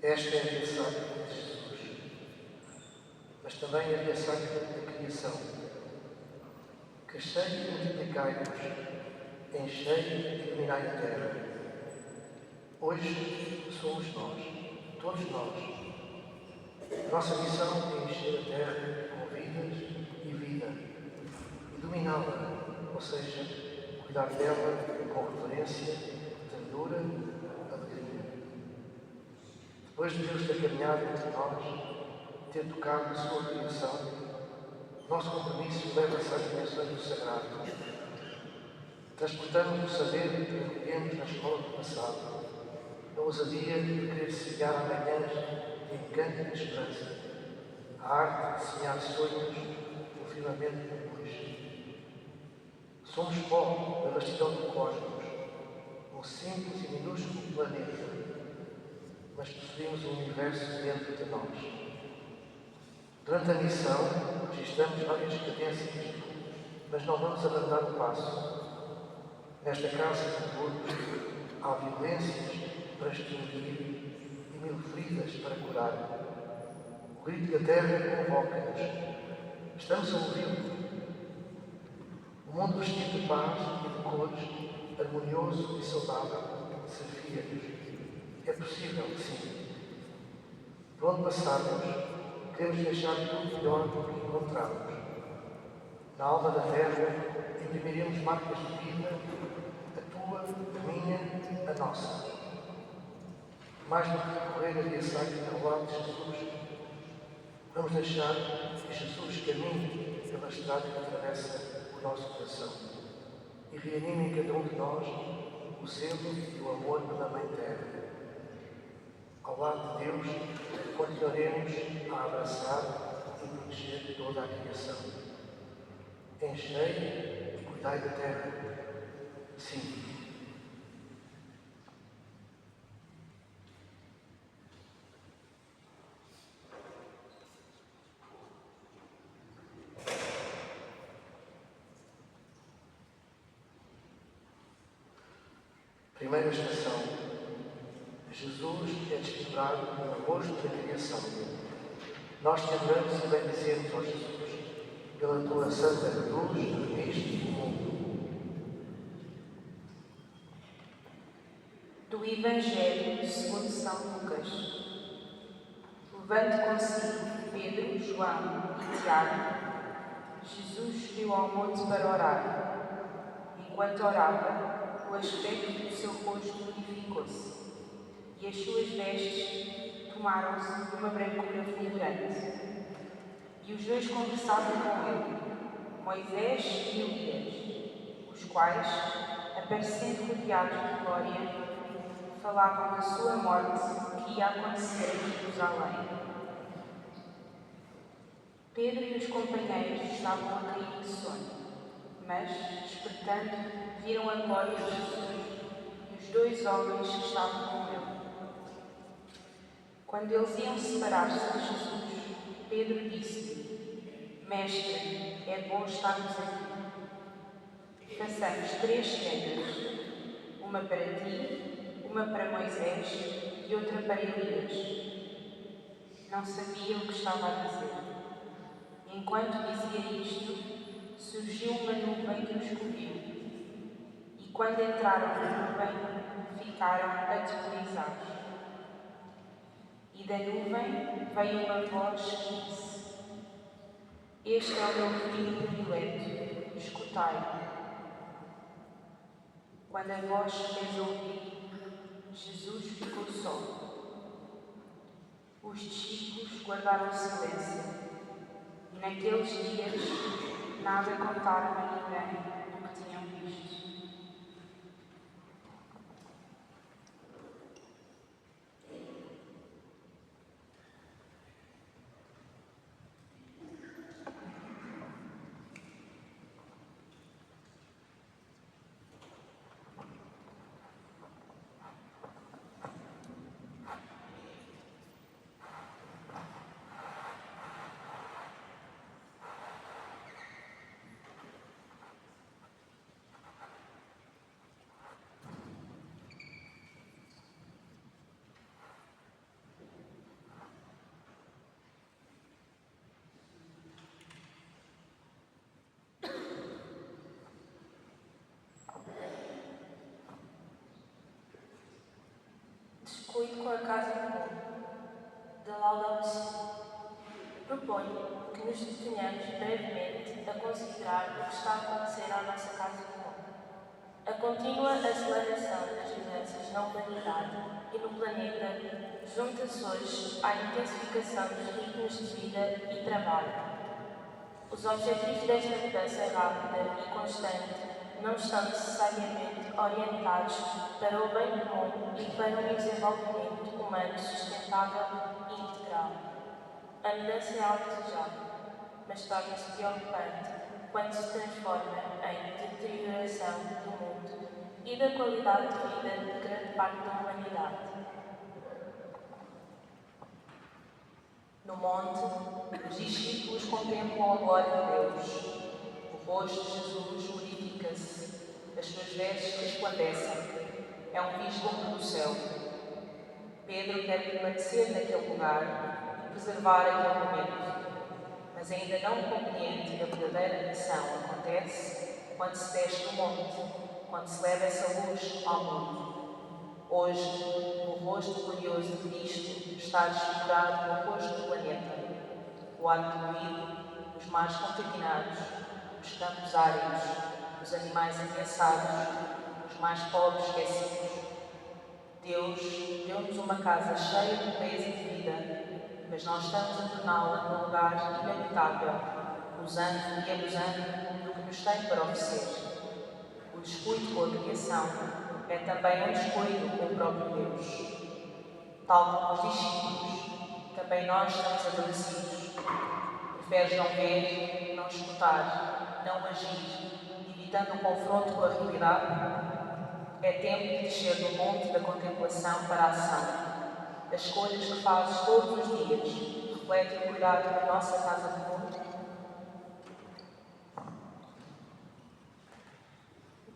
Esta é a via sacra de Jesus, mas também a via sacra da criação. Crescei e multiplicai-vos, enchei e dominai a terra. Hoje somos nós, todos nós. Nossa missão é encher a terra com vidas e vida, e dominá-la, ou seja, cuidar dela com reverência, ternura, alegria. Depois de Deus ter caminhado entre nós, ter tocado a sua criação, nosso compromisso leva-se às dimensões do sagrado. Transportamos o saber que recolhemos na escola do passado, a ousadia de querer semear amanhãs de encanto e de esperança, a arte de semear sonhos no firmamento do hoje. Somos pó da vastidão do cosmos, um simples e minúsculo planeta, mas possuímos um universo dentro de nós. Durante a missão, registramos várias cadências, mas não vamos abandonar o passo. Nesta casa de todos, há violências para extinguir e 1000 feridas para curar. O grito da terra convoca-nos. Estamos a ouvi-lo. O mundo vestido de paz e de cores, harmonioso e saudável, desafia-nos. É possível, sim. Por onde passarmos, queremos deixar tudo melhor do que encontramos. Na alma da terra, imprimiremos marcas de vida, a tua, a minha, a nossa. Mais do que correr a via sacra ao lado de Jesus, vamos deixar que Jesus caminhe pela estrada que atravessa o nosso coração e reanime em cada um de nós o zelo e o amor pela Mãe Terra. Ao lado de Deus, continuaremos a abraçar e proteger toda a criação. Enchei e cuidai da terra. Sim. Primeira estação. Jesus é desfibrado no rosto da criação. Nós te adoramos e bendizemos, ó Jesus, pela tua santa cruz, remiste o mundo. Do Evangelho segundo São Lucas. Levando consigo Pedro, João e Tiago, Jesus subiu ao monte para orar. Enquanto orava, o aspecto do seu rosto modificou-se, e as suas vestes tomaram-se de uma brancura fulgurante. E os dois conversavam com ele, Moisés e Elias, os quais, aparecendo rodeados de glória, falavam da sua morte que ia acontecer em Jerusalém. Pedro e os companheiros estavam a cair de sono, mas, despertando, viram a glória de Jesus e os 2 homens que estavam com ele. Quando eles iam separar-se de Jesus, Pedro disse-lhe: Mestre, é bom estarmos aqui. Façamos 3 tendas, uma para ti, uma para Moisés e outra para Elias. Não sabia o que estava a dizer. Enquanto dizia isto, surgiu uma nuvem que os cobriu. E quando entraram na nuvem, ficaram aterrorizados. E da nuvem veio uma voz que disse: Este é o meu filho predileto, escutai-o. Quando a voz se fez ouvir, Jesus ficou só. Os discípulos guardaram silêncio, e naqueles dias nada contaram a ninguém do que tinham visto. Descuido com a casa comum, da Laudato Si. Proponho que nos detenhamos brevemente a considerar o que está a acontecer à nossa casa comum. A contínua aceleração das mudanças na humanidade e no planeta junta-se hoje à intensificação dos ritmos de vida e trabalho. Os objetivos desta mudança rápida e constante não estão necessariamente orientados para o bem comum e para um desenvolvimento humano sustentável e integral. A mudança é algo desejável, mas torna-se preocupante quando se transforma em deterioração do mundo e da qualidade de vida de grande parte da humanidade. No monte, os discípulos contemplam a glória de Deus. O rosto de Jesus glorifica-se, as suas vestes resplandecem. É um vislumbre do céu. Pedro quer permanecer naquele lugar e preservar aquele momento, mas ainda não compreende que a verdadeira missão acontece quando se desce do monte, quando se leva essa luz ao mundo. Hoje, o rosto glorioso de Cristo está desfigurado no rosto do planeta. O ar poluído, os mares contaminados, os campos áridos, os animais ameaçados, os mais pobres esquecidos. Deus deu-nos uma casa cheia de beleza e de vida, mas nós estamos a torná-la num lugar inabitável, usando e abusando do que nos tem para oferecer. O descuido com a criação é também um descuido com o próprio Deus. Tal como os discípulos, também nós estamos adormecidos. Preferes não ver, não escutar, não agir, evitando o confronto com a realidade? É tempo de descer do monte da contemplação para a ação. As escolhas que fazes todos os dias refletem o cuidado da nossa casa comum.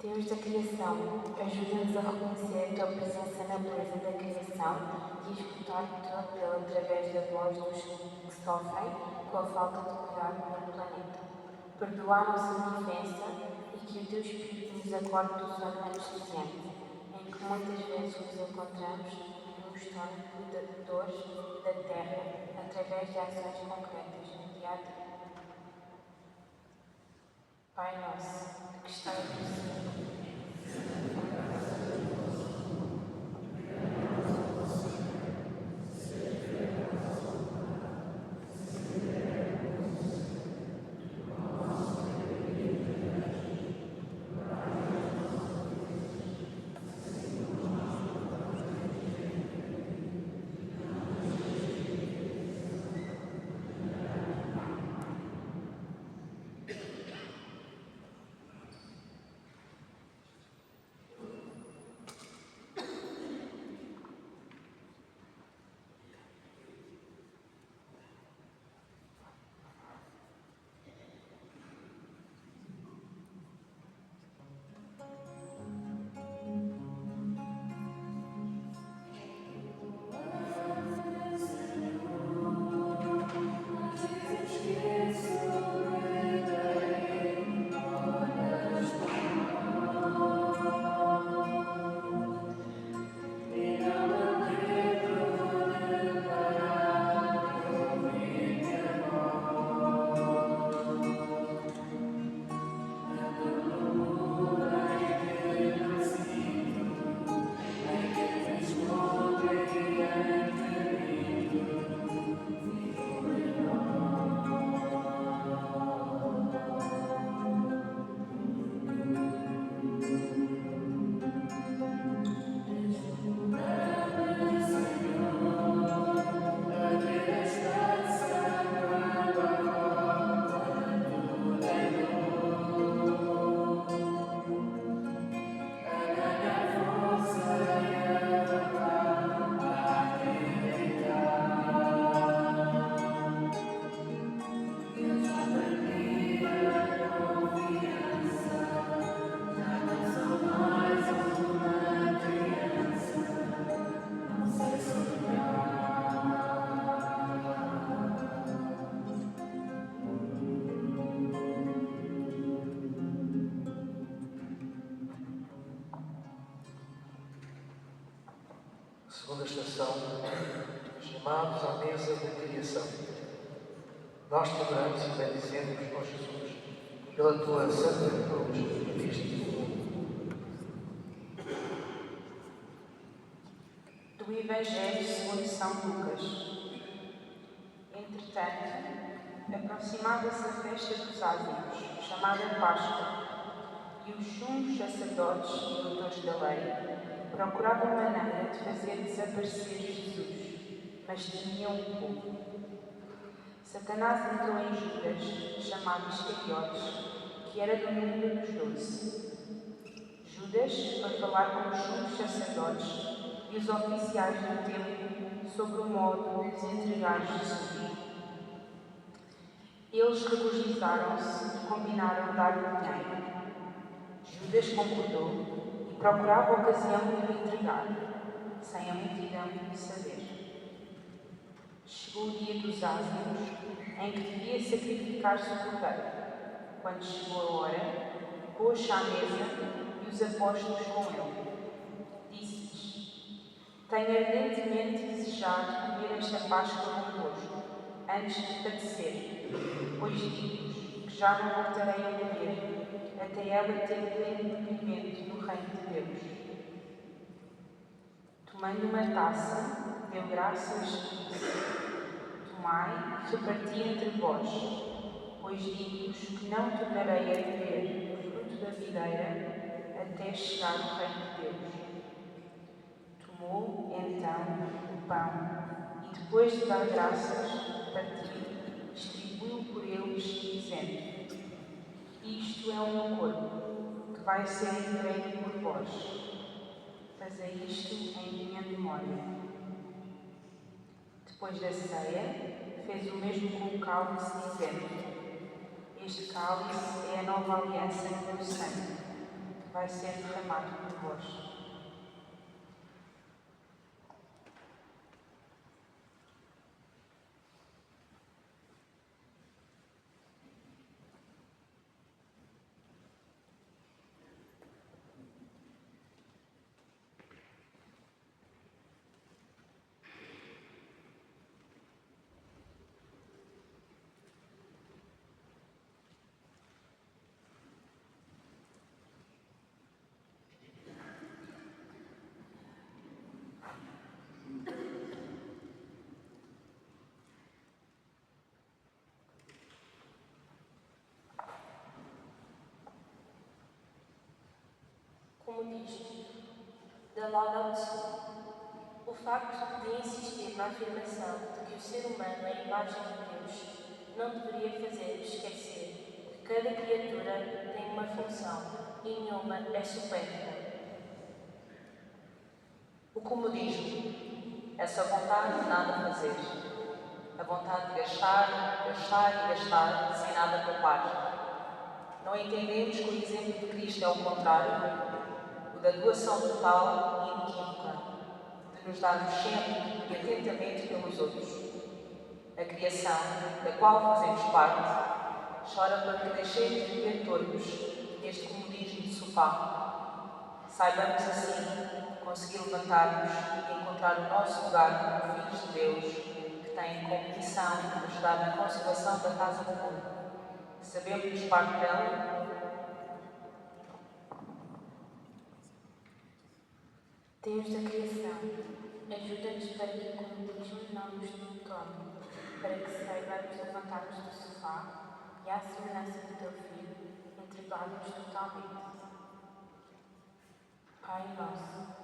Deus da criação, ajuda-nos a reconhecer a tua presença na beleza da criação e a escutar o teu apelo através da voz dos que sofrem com a falta de cuidado pelo planeta. Perdoa a nossa indiferença e que o teu Espírito nos acorde do sono anestesiante, em que muitas vezes nos encontramos e nos torna cuidadores da terra através de ações concretas no dia a dia. Pai nosso, que estás no céu, Segunda estação, chamados à mesa da criação. Nós te adoramos e bendizemos, ó Jesus, pela tua santa cruz que viste o mundo. Do Evangelho segundo São Lucas. Entretanto, aproximava-se a festa dos ázimos, chamada Páscoa, e os sumos sacerdotes e doutores da lei procuravam maneira de fazer desaparecer Jesus, mas temiam o povo. Satanás entrou em Judas, chamado Iscariotes, que era do número dos 12. Judas foi falar com os sumos sacerdotes e os oficiais do templo sobre o modo de lhes entregar Jesus. Eles regozijaram-se e combinaram dar-lhe dinheiro. Judas concordou e procurava a ocasião de lhe entregar, sem a multidão saber. Chegou o dia dos ázimos, em que devia sacrificar-se o cordeiro. Quando chegou a hora, pôs-se à mesa e os apóstolos com ele. Disse-lhes: Tenho ardentemente desejado comer esta Páscoa convosco, antes de padecer, pois digo-vos que já não voltarei a comer, até ela ter pleno cumprimento no reino de Deus. Tomando uma taça, deu graças e disse: Tomai e reparti entre vós, pois digo-vos que não tornarei a beber o fruto da videira até chegar ao reino de Deus. Tomou, então, o pão e, depois de dar graças, partiu, distribuiu por eles, dizendo: Isto é o meu corpo, que vai ser entregue por vós. Fazei isto em minha memória. Depois da ceia, fez o mesmo com o cálice, dizendo: Este cálice é a nova aliança no meu sangue, que vai ser derramado por vós. Como diz, da Laudato Si, o facto de insistir na afirmação de que o ser humano é a imagem de Deus não deveria fazer esquecer que cada criatura tem uma função e nenhuma é supérflua. O comodismo, essa vontade de nada fazer, a vontade de gastar, gastar e gastar sem nada poupar. Não entendemos que o exemplo de Cristo é o contrário, o da doação total e inequívoca, de nos darmos sempre e atentamente pelos outros. A criação, da qual fazemos parte, chora para que deixemos de viver tortos neste comodismo de sofá. Saibamos assim conseguir levantar-nos e encontrar o nosso lugar como filhos de Deus, que têm como missão ajudar na conservação da casa comum. Sabemos-nos parte dela. Deus da criação, ajuda-nos para que o comodismo não nos tome, para que saibamos levantar-nos do sofá e, à semelhança do teu Filho, entregar-nos totalmente. Pai nosso,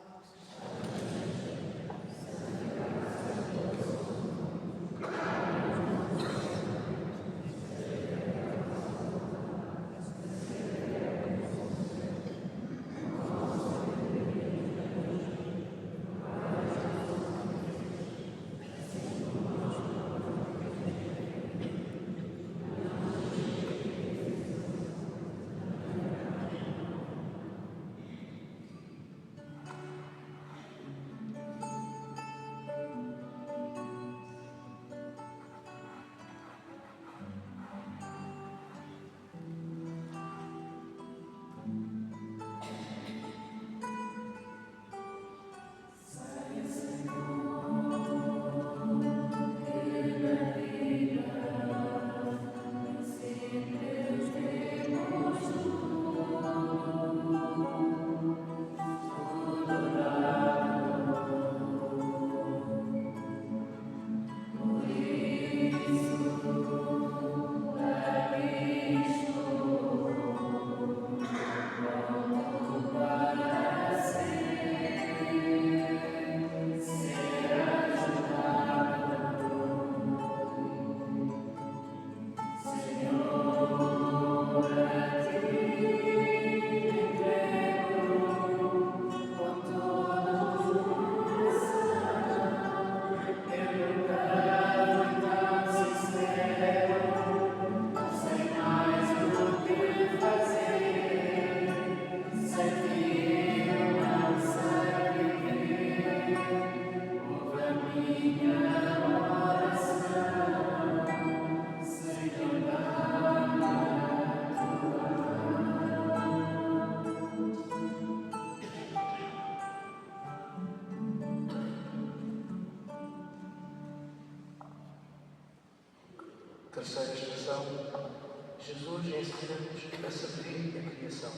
terceira estação, Jesus ensina-nos a servir a criação.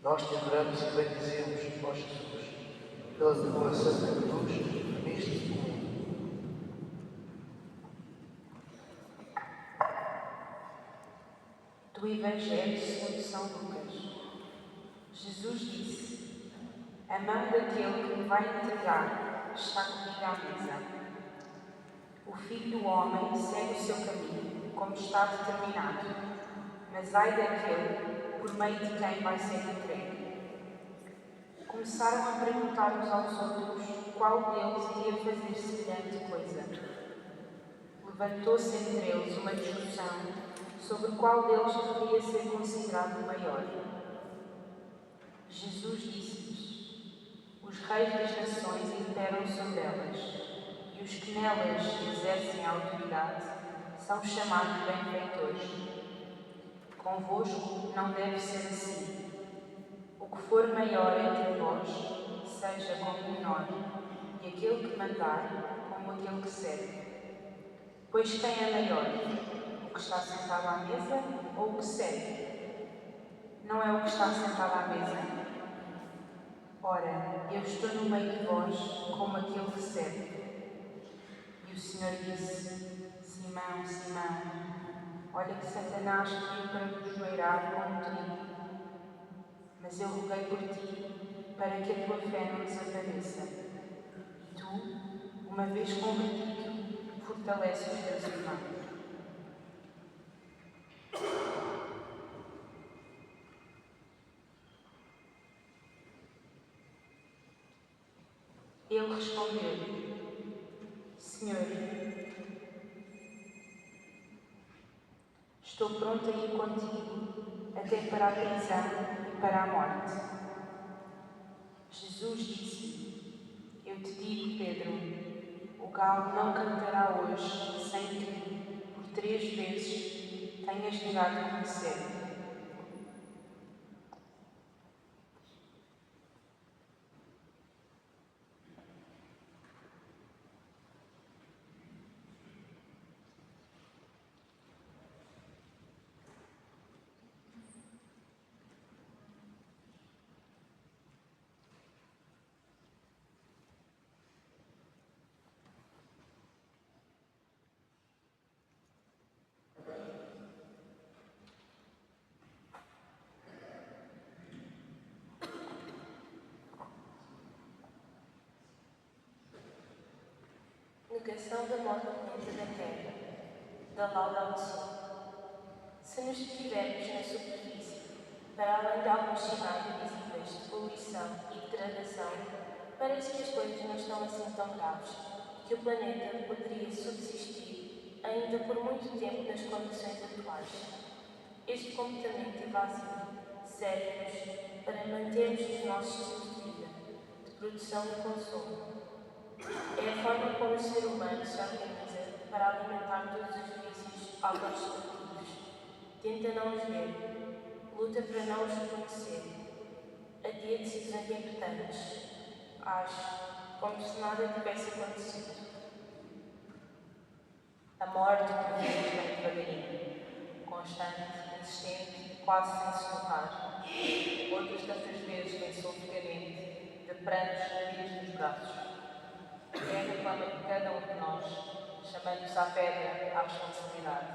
Nós te adoramos e bendizemos, ó Jesus, pela tua santa cruz neste mundo. Do Evangelho segundo São Lucas. Jesus disse: a mão daquele que me vai entregar está comigo à mesa. O Filho do Homem segue o seu caminho, como está determinado, mas ai daquele por meio de quem vai ser entregue. Começaram a perguntar uns aos outros qual deles iria fazer semelhante coisa. Levantou-se entre eles uma discussão sobre qual deles deveria ser considerado o maior. Jesus disse-lhes: os reis das nações imperam sobre elas, e os que nelas exercem a autoridade são chamados benfeitores. Convosco não deve ser assim. O que for maior entre vós, seja como menor, e aquele que mandar, como aquele que serve. Pois quem é maior? O que está sentado à mesa ou o que serve? Não é o que está sentado à mesa? Ora, eu estou no meio de vós como aquele que serve. E o Senhor disse: Simão, Simão, olha que Satanás veio para vos joeirar como trigo. Mas eu roguei por ti, para que a tua fé não desapareça. E tu, uma vez convertido, fortalece os teus irmãos. Ele respondeu: Senhor, estou pronto a ir contigo até para a prisão e para a morte. Jesus disse: eu te digo, Pedro, o galo não cantará hoje sem que, por 3 vezes, tenhas negado conhecer-me. Negação da morte da terra, da Laudato Si. Se nos detivermos na superfície, para além de alguns sinais visíveis de poluição e degradação, parece que as coisas não estão assim tão graves e que o planeta poderia subsistir ainda por muito tempo nas condições atuais. Este comportamento invasivo serve-nos para mantermos os nossos estilos de vida, de produção e consumo. É a forma como o ser humano se organiza para alimentar todos os vícios autodestrutivos. Tenta não os ver, luta para não os reconhecer, adia decisões importantes, age como se nada tivesse acontecido. A morte, por vezes, vem devagarinho, constante, insistente, quase sem se notar. Outras tantas vezes vem sofregamente, de prantos caídos nos braços. É a reclama de cada um de nós, chamando-nos à pedra, à responsabilidade.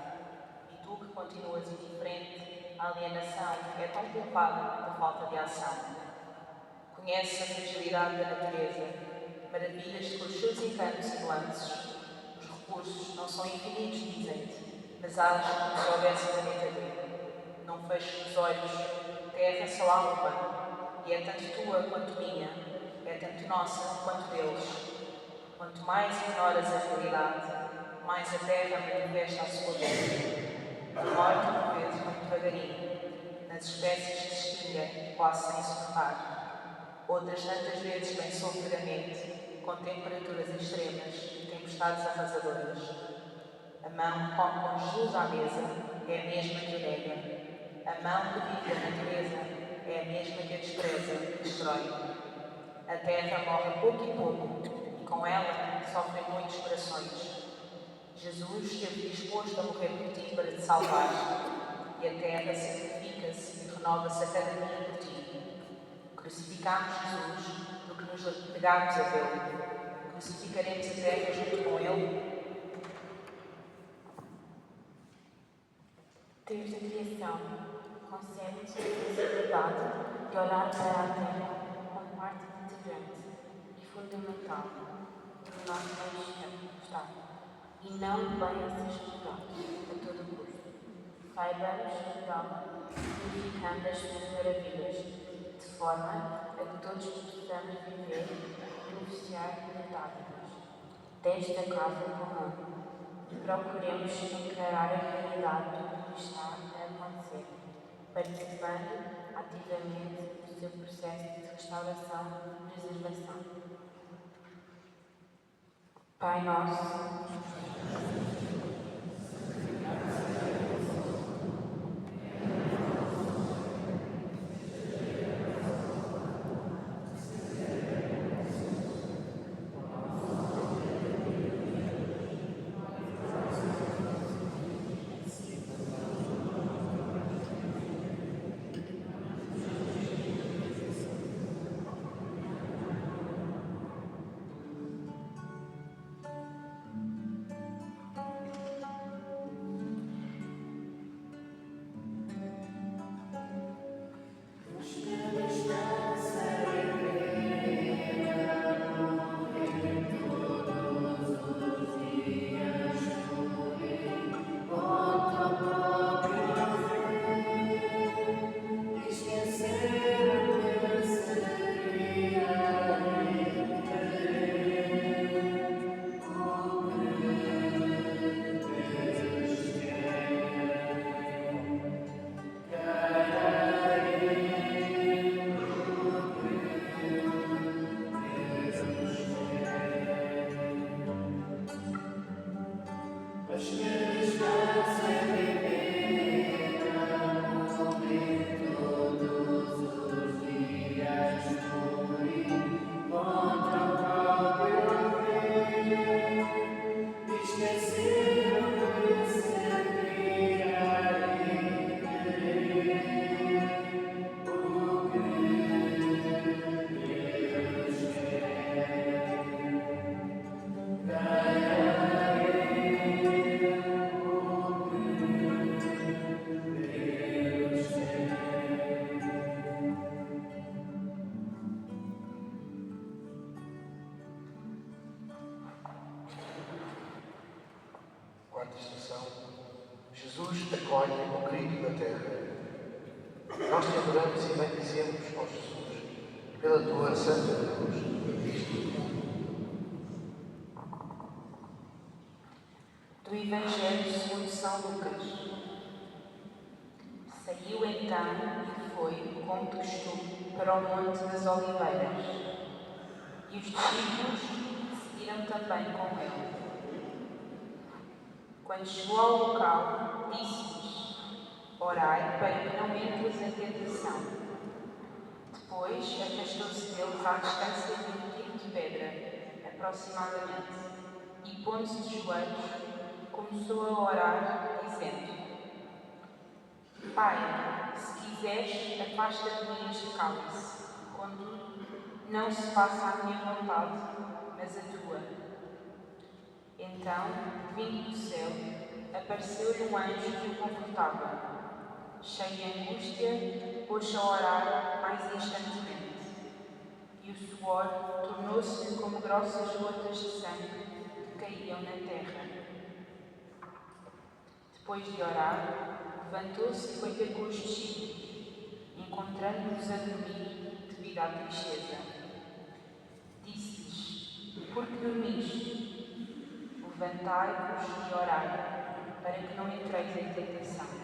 E tu, que continuas indiferente, a alienação é tão culpada quanto a falta de ação. Conheces a fragilidade da natureza, maravilhas com os seus encantos e nuances. Os recursos não são infinitos, dizem-te, mas age como se houvesse planeta dele. Não feches os olhos, terra só há uma, e é tanto tua quanto minha, é tanto nossa quanto deles. Quanto mais ignoras a realidade, mais a terra manifesta a sua dor. A morte, por vezes, muito devagarinho. Nas espécies que se extinguem, quase sem se notar. Outras tantas vezes vem sofregamente, com temperaturas extremas e tempestades arrasadoras. A mão que come com Jesus à mesa é a mesma que o nega. A mão que vive a natureza é a mesma que a despreza e destrói. A terra morre pouco e pouco, com ela sofrem muitos corações. Jesus esteve disposto a morrer por ti para te salvar, e a terra sacrifica-se e renova-se a cada dia por ti. Crucificámos Jesus porque nos negámos a vê-lo. Crucificaremos a terra junto com ele. Desde a criação, concebe-nos a possibilidade de olhar para a Terra como parte integrante e fundamental do nosso bem-estar, e não bem a ser explorado a todo custo. Saibamos ajudá-la, glorificando as suas maravilhas, de forma a que todos possamos viver e beneficiar das dádivas desta casa comum. Procuremos encarar a realidade do que está a acontecer, participando ativamente do seu processo de restauração e preservação. Pai Nosso, Quarta estação. Jesus acolhe o grito da terra. Nós te adoramos e bendizemos, ó Jesus, pela tua santa cruz. Do Evangelho segundo São Lucas. Saiu então e foi, como de costume, para o Monte das Oliveiras. E os discípulos seguiram também com ele. Quando chegou ao local, disse-lhes: orai para que não entres em tentação. Depois afastou-se deles à distância de um tiro de pedra, aproximadamente, e pondo-se de joelhos, começou a orar, dizendo: Pai, se quiseres, afasta de mim este cálice. Contudo, não se faça a minha vontade, mas a tua. Então, vindo do céu, apareceu-lhe um anjo que o confortava. Cheio de angústia, pôs-se a orar mais instantemente. E o suor tornou-se como grossas gotas de sangue que caíam na terra. Depois de orar, levantou-se e foi ter com os discípulos, encontrando-os a dormir devido à tristeza. Disse-lhes: por que dormis? Levantai-vos e orai, para que não entreis em tentação.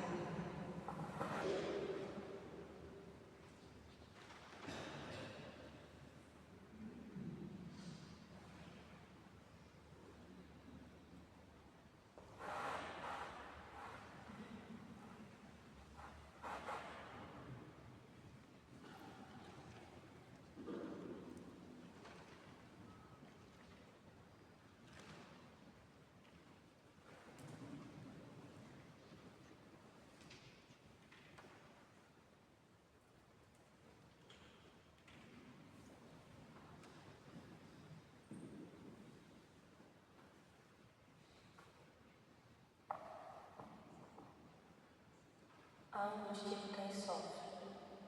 angústia de quem sofre.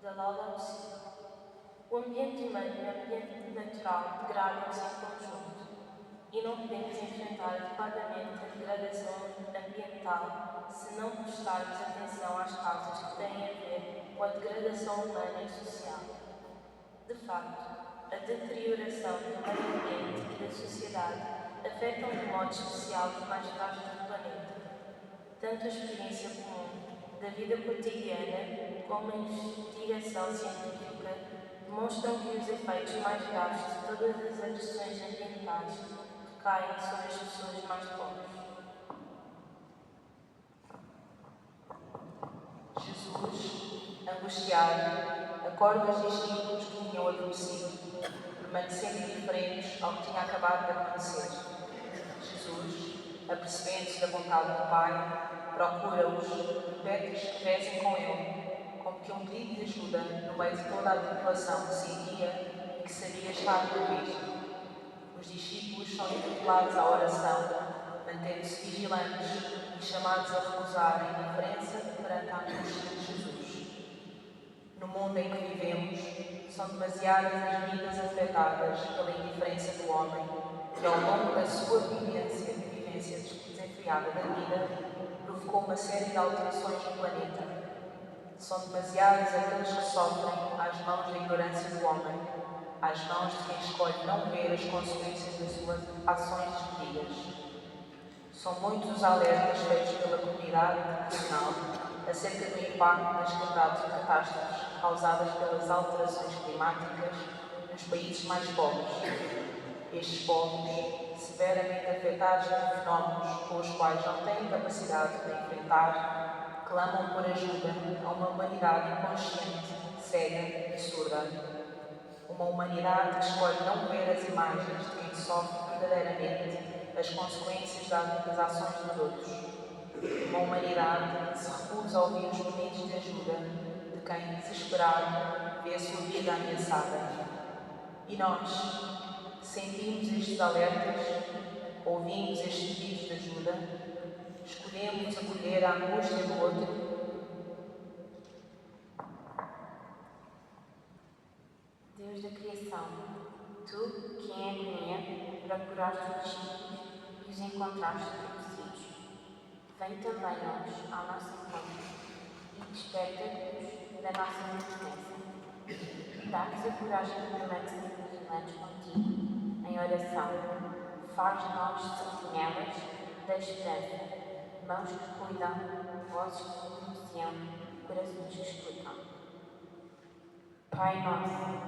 Da Laudato Si. O ambiente humano e o ambiente natural degradam-se em conjunto e não podemos enfrentar adequadamente a degradação ambiental se não prestarmos atenção às causas que têm a ver com a degradação humana e social. De facto, a deterioração do meio ambiente e da sociedade afetam de modo especial os mais frágeis do planeta. Tanto a experiência comum da vida cotidiana como a investigação científica demonstram que os efeitos mais graves de todas as agressões ambientais recaem sobre as pessoas mais pobres. Jesus, angustiado, acorda os discípulos que tinham adormecido, permanecendo indiferentes ao que tinha acabado de acontecer. Jesus, apercebendo-se da vontade do Pai, procura-os e pede-lhes que rezem com ele, como que um pedido de ajuda no meio de toda a tribulação que sentia e que sabia estar a ouvir. Os discípulos são interpelados à oração, mantendo-se vigilantes e chamados a recusar a indiferença perante a angústia de Jesus. No mundo em que vivemos, são demasiadas as vidas afetadas pela indiferença do homem, que ao longo da sua vivência desenfreada da vida, provocou uma série de alterações no planeta. São demasiados aqueles que sofrem às mãos da ignorância do homem, às mãos de quem escolhe não ver as consequências das suas ações desmedidas. São muitos os alertas feitos pela comunidade internacional acerca do impacto das catástrofes causadas pelas alterações climáticas nos países mais pobres. Estes povos, severamente afetados por fenómenos com os quais não têm capacidade para enfrentar, clamam por ajuda a uma humanidade inconsciente, cega e surda. Uma humanidade que escolhe não ver as imagens de quem sofre verdadeiramente as consequências das ações dos outros. Uma humanidade que se recusa a ouvir os pedidos de ajuda de quem, desesperado, vê a sua vida ameaçada. E nós sentimos estes alertas, ouvimos estes pedidos de ajuda, escolhemos acolher a angústia do outro. Deus da criação, tu, que em agonia procuraste os discípulos e os encontraste adormecidos, vem também hoje ao nosso encontro e desperta-nos da nossa indiferença. Dá-nos a coragem de permanecer vigilantes contigo, em oração. Faz de nós sentinelas da esperança, mãos que cuidam, vozes que pronunciam, corações que escutam. Pai nosso,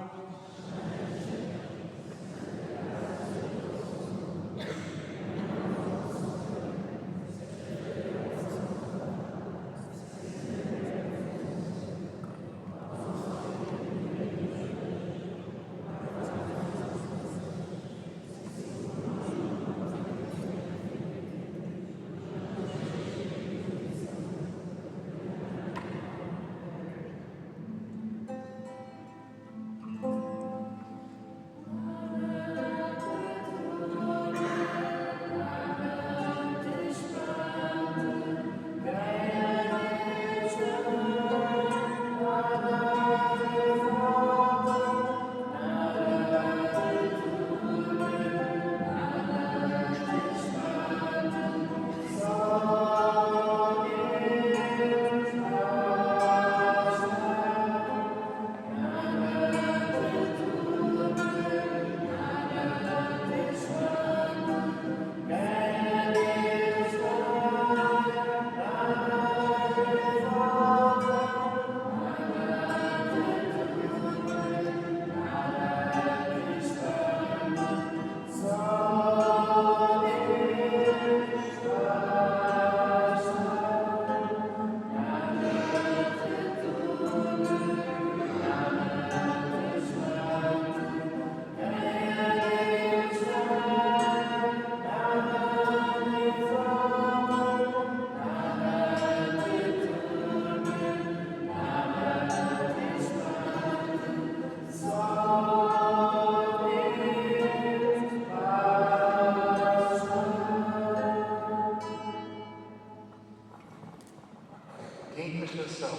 Quinta estação.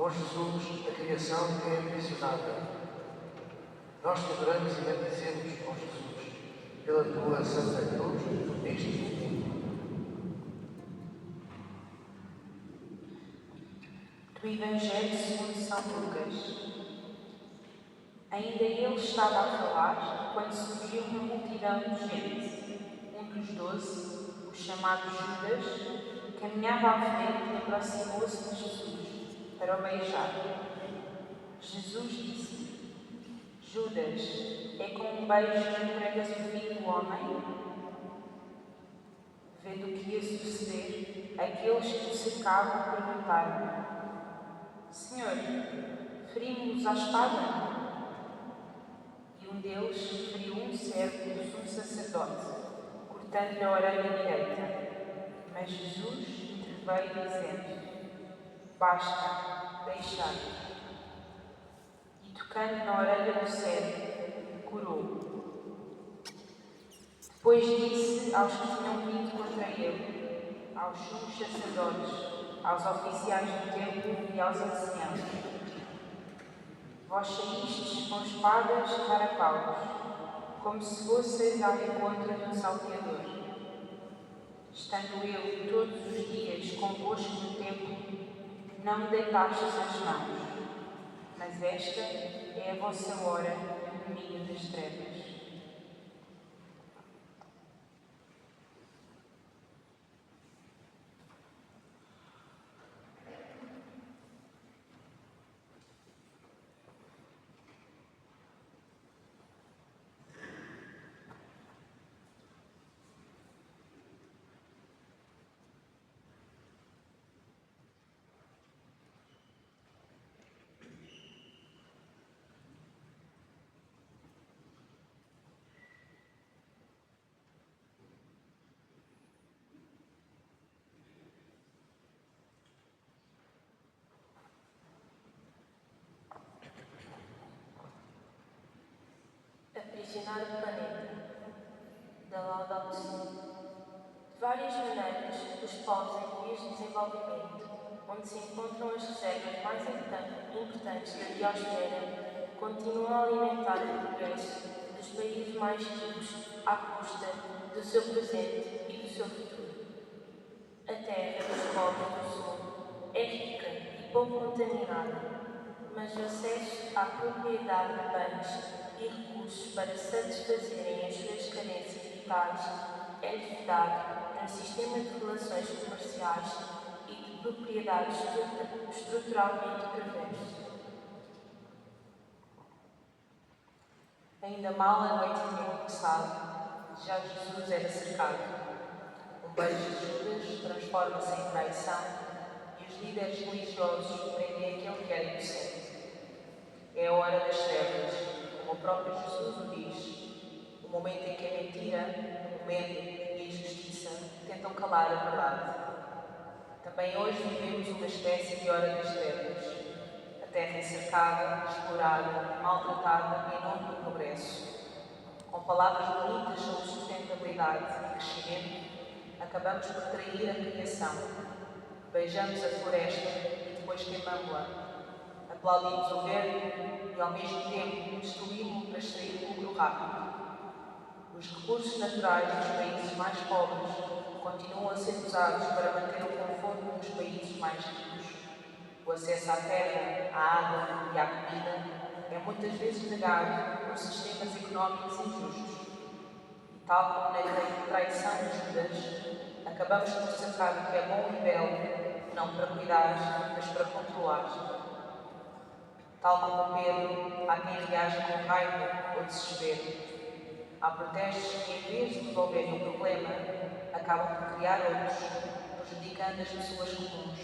Com Jesus, a criação é aprisionada. Nós te adoramos e bendizemos, ó Jesus, pela tua Santa Cruz neste domingo. Do Evangelho segundo São Lucas. Ainda ele estava a falar quando surgiu uma multidão de gente. Um dos 12, o chamado Judas, caminhava à frente e aproximou-se de Jesus para o beijar. Jesus disse: Judas, é com um beijo que entregas o Filho do Homem? Vendo o que ia suceder, aqueles que o cercavam perguntaram: Senhor, ferimos-nos à espada? E um deles feriu um servo do sumo sacerdote, cortando-lhe a orelha direita. Mas Jesus interveio dizendo: Basta, deixai-o. E tocando na orelha do servo, curou. Depois disse aos que tinham vindo contra ele, aos sumos sacerdotes, aos oficiais do templo e aos anciãos: Vós saístes com espadas para paus, como se fosseis ao encontro de um salteador. Estando eu todos os dias convosco no templo, não me deitastes as mãos, mas esta é a vossa hora no domínio das trevas. Aprisionar o planeta, da Laudato Si. De várias maneiras, os povos em vias de desenvolvimento, onde se encontram as reservas mais importantes da biosfera, continuam a alimentar o progresso dos países mais ricos à custa do seu presente e do seu futuro. A terra dos povos do Sul é rica e pouco contaminada, mas o acesso à propriedade de bens e recursos para satisfazerem as suas carências vitais é limitado num sistema de relações comerciais e de propriedade estruturalmente perverso. Ainda mal a noite tinha começado, já Jesus era cercado. Um beijo de Judas transforma-se em traição e os líderes religiosos prendem aquele que era inocente. É a hora das trevas, como o próprio Jesus o diz, o momento em que a mentira, o medo e a injustiça tentam calar a verdade. Também hoje vivemos uma espécie de hora das trevas. A terra encercada, explorada, maltratada em nome do progresso. Com palavras bonitas sobre sustentabilidade e crescimento, acabamos por trair a criação. Beijamos a floresta e depois queimamos-la. Aplaudimos o verde e, ao mesmo tempo, destruímos-o para extrair lucro rápido. Os recursos naturais dos países mais pobres continuam a ser usados para manter o conforto dos países mais ricos. O acesso à terra, à água e à comida é muitas vezes negado por sistemas económicos injustos. E, tal como na traição de Judas, acabamos por sacar o que é bom e belo, não para cuidar, mas para controlar. Tal como Pedro, há quem reaja com raiva ou desespero. Há protestos que, em vez de resolverem o problema, acabam por criar outros, prejudicando as pessoas comuns,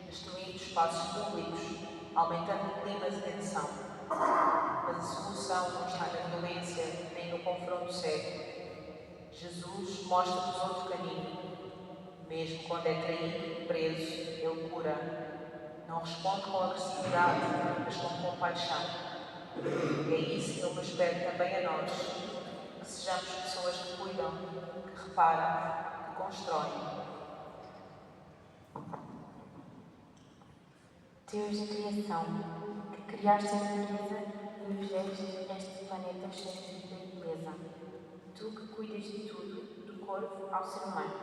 destruindo espaços públicos, aumentando climas de tensão. Mas a solução não está na violência nem no confronto cego. Jesus mostra-nos outro caminho. Mesmo quando é traído e preso, ele cura. Não responde com agressividade, mas com compaixão. É isso que ele nos pede também a nós, que sejamos pessoas que cuidam, que reparam, que constroem. Deus da criação, que criaste a natureza e nos deste este planeta cheio de vida e beleza. Tu que cuidas de tudo, do corpo ao ser humano,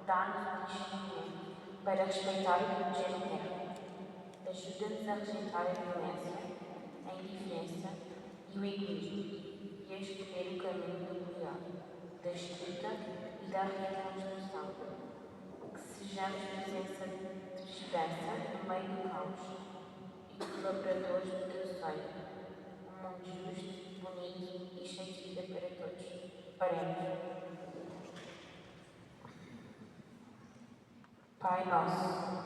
dá-nos o discernimento para respeitar e proteger a terra. Ajuda-nos a rejeitar a violência, a indiferença e o egoísmo, e a escolher o caminho do cuidado, da escuta e da reconstrução. Que sejamos presença de esperança no meio do caos e colaboradores do teu sonho, um mundo justo, bonito e cheio de vida para todos. Oremos. Pai nosso,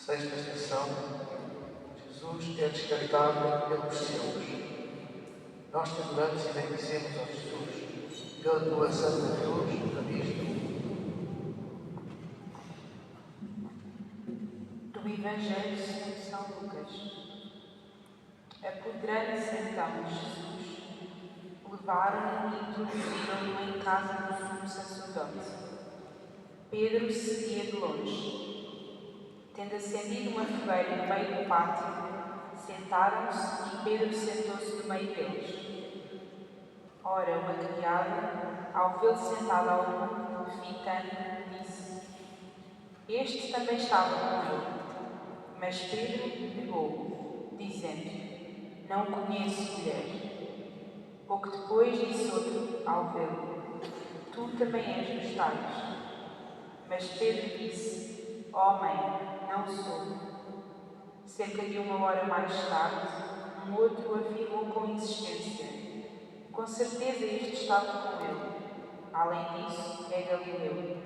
Sexta estação, Jesus é descartado pelos seus. Nós te adoramos e bendizemos, ó Jesus, pela tua santa cruz, reviste. Do Evangelho segundo São Lucas. Apoderando-se então de Jesus, levaram-no e introduziram-no em casa do sumo sacerdote. Pedro seguia de longe. Tendo acendido uma fogueira no meio do pátio, sentaram-se e Pedro sentou-se no meio deles. Ora, uma criada, ao vê-lo sentado ao lado, fitando, disse: Este também estava com ele. Mas Pedro negou, dizendo: Não o conheço, mulher. Pouco depois disse outro, ao vê-lo: Tu também és dos tais. Mas Pedro disse: Homem, não sou. Cerca de uma hora mais tarde, um outro afirmou com insistência: Com certeza este estava com ele. Além disso, é galileu.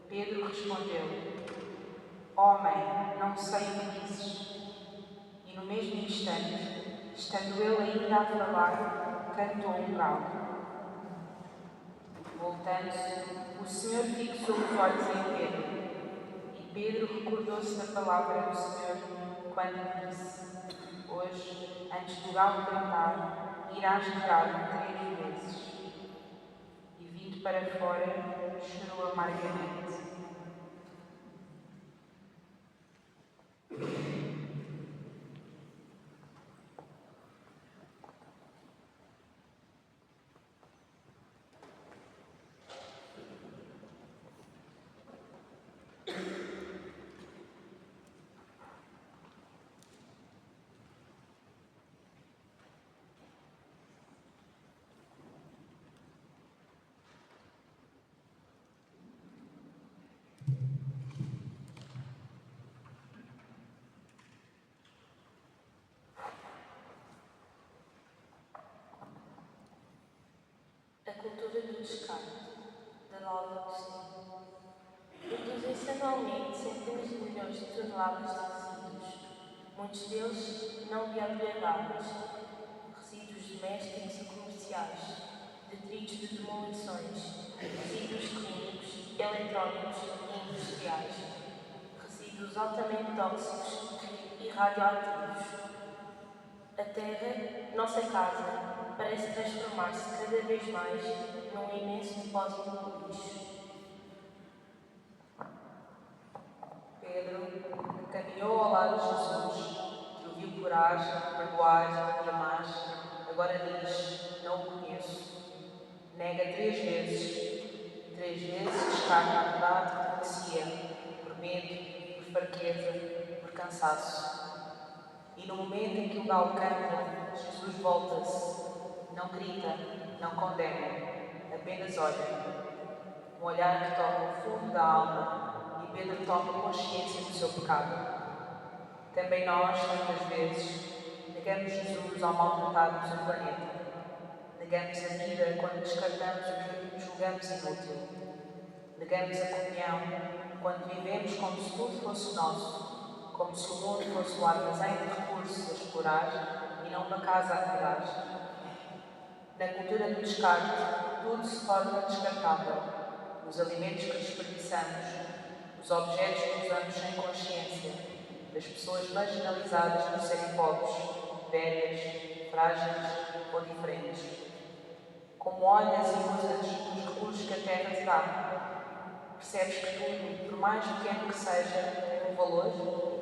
Pedro respondeu: Homem, não sei o que dizes. E no mesmo instante, estando ele ainda a falar, cantou um galo. Voltando-se, o Senhor fixou os olhos em Pedro. E Pedro recordou-se da palavra do Senhor quando lhe disse: Hoje, antes do galo cantar, irás negar-me 3 vezes. E vindo para fora, chorou amargamente. descarte, da Laudato Si. Produzem-se anualmente centenas de milhões de toneladas de resíduos, muitos deles não biodegradáveis, resíduos domésticos e comerciais, detritos de demolições, resíduos químicos, eletrónicos e industriais, resíduos altamente tóxicos e radioativos. A Terra, nossa casa, parece transformar-se cada vez mais num imenso depósito de lixo. Pedro caminhou ao lado de Jesus, que o viu curar, perdoar e amar. Agora diz: não o conheço. Nega 3 vezes. 3 vezes descarta a verdade que conhecia, por medo, por fraqueza, por cansaço. E no momento em que o galo canta, Jesus volta-se. Não grita, não condena, apenas olha. Um olhar que toca o fundo da alma, e Pedro toma consciência do seu pecado. Também nós, tantas vezes, negamos Jesus ao maltratarmos o planeta. Negamos a vida quando descartamos o que julgamos inútil. Negamos a comunhão quando vivemos como se tudo fosse nosso, como se o mundo fosse um armazém de recursos a explorar e não uma casa a cuidar. Na cultura do descarte, tudo se torna descartável. Os alimentos que desperdiçamos, os objetos que usamos sem consciência, as pessoas marginalizadas por serem pobres, velhas, frágeis ou diferentes. Como olhas e usas os recursos que a terra te dá, percebes que tudo, por mais pequeno que seja, tem um valor?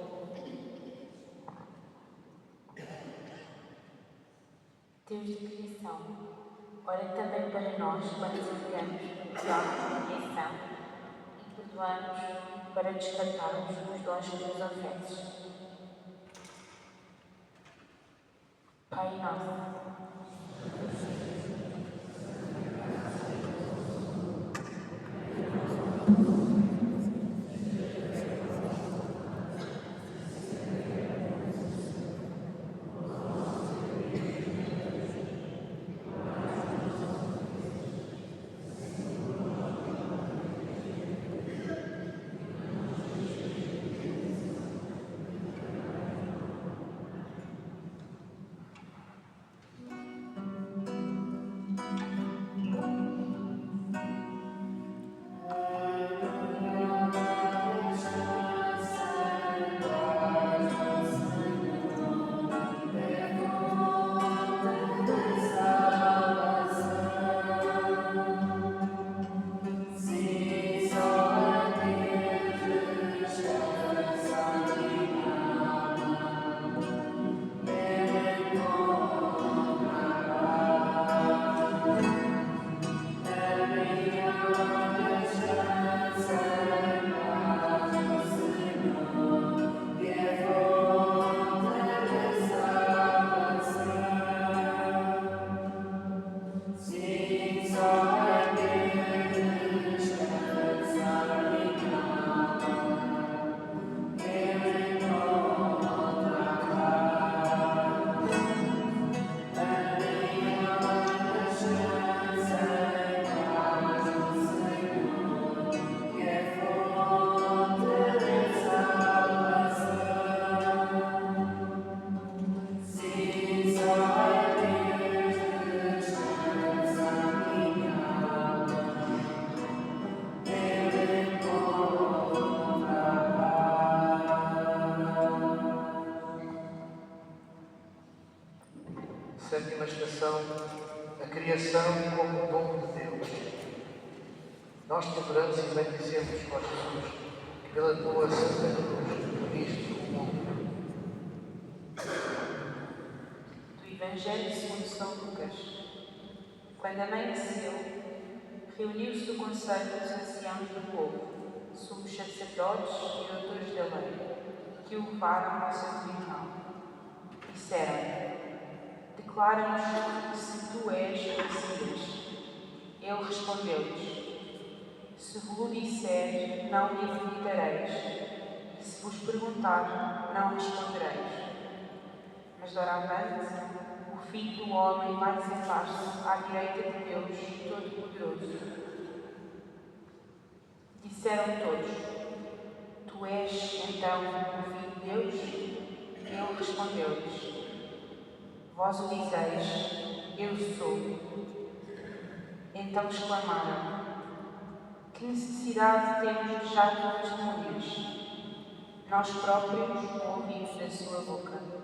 Deus de criação, ora também para nós quando entregamos o ato de criação e perdoamos para descartarmos os dons que nos ofereces. Pai nosso, Sétima estação, a criação como dom de Deus. Nós te adoramos e bendizemos, ó Jesus, que pela tua santa cruz viste o mundo. Do Evangelho segundo São Lucas. Quando amanheceu, reuniu-se o conselho dos anciãos do povo, sumos sacerdotes e doutores da lei, que o levaram ao seu tribunal. Disseram: declara-nos se tu és o Messias. Ele respondeu-lhes: se vos disser, não lhe acreditareis, e se vos perguntar, não respondereis. Mas doravante, o Filho do Homem vai sentar-se à direita de Deus Todo-Poderoso. Disseram todos: Tu és, então, o Filho de Deus? Ele respondeu-lhes: Vós o dizeis, eu sou. Então exclamaram: Que necessidade temos de já de testemunhas? Nós próprios o ouvimos da sua boca.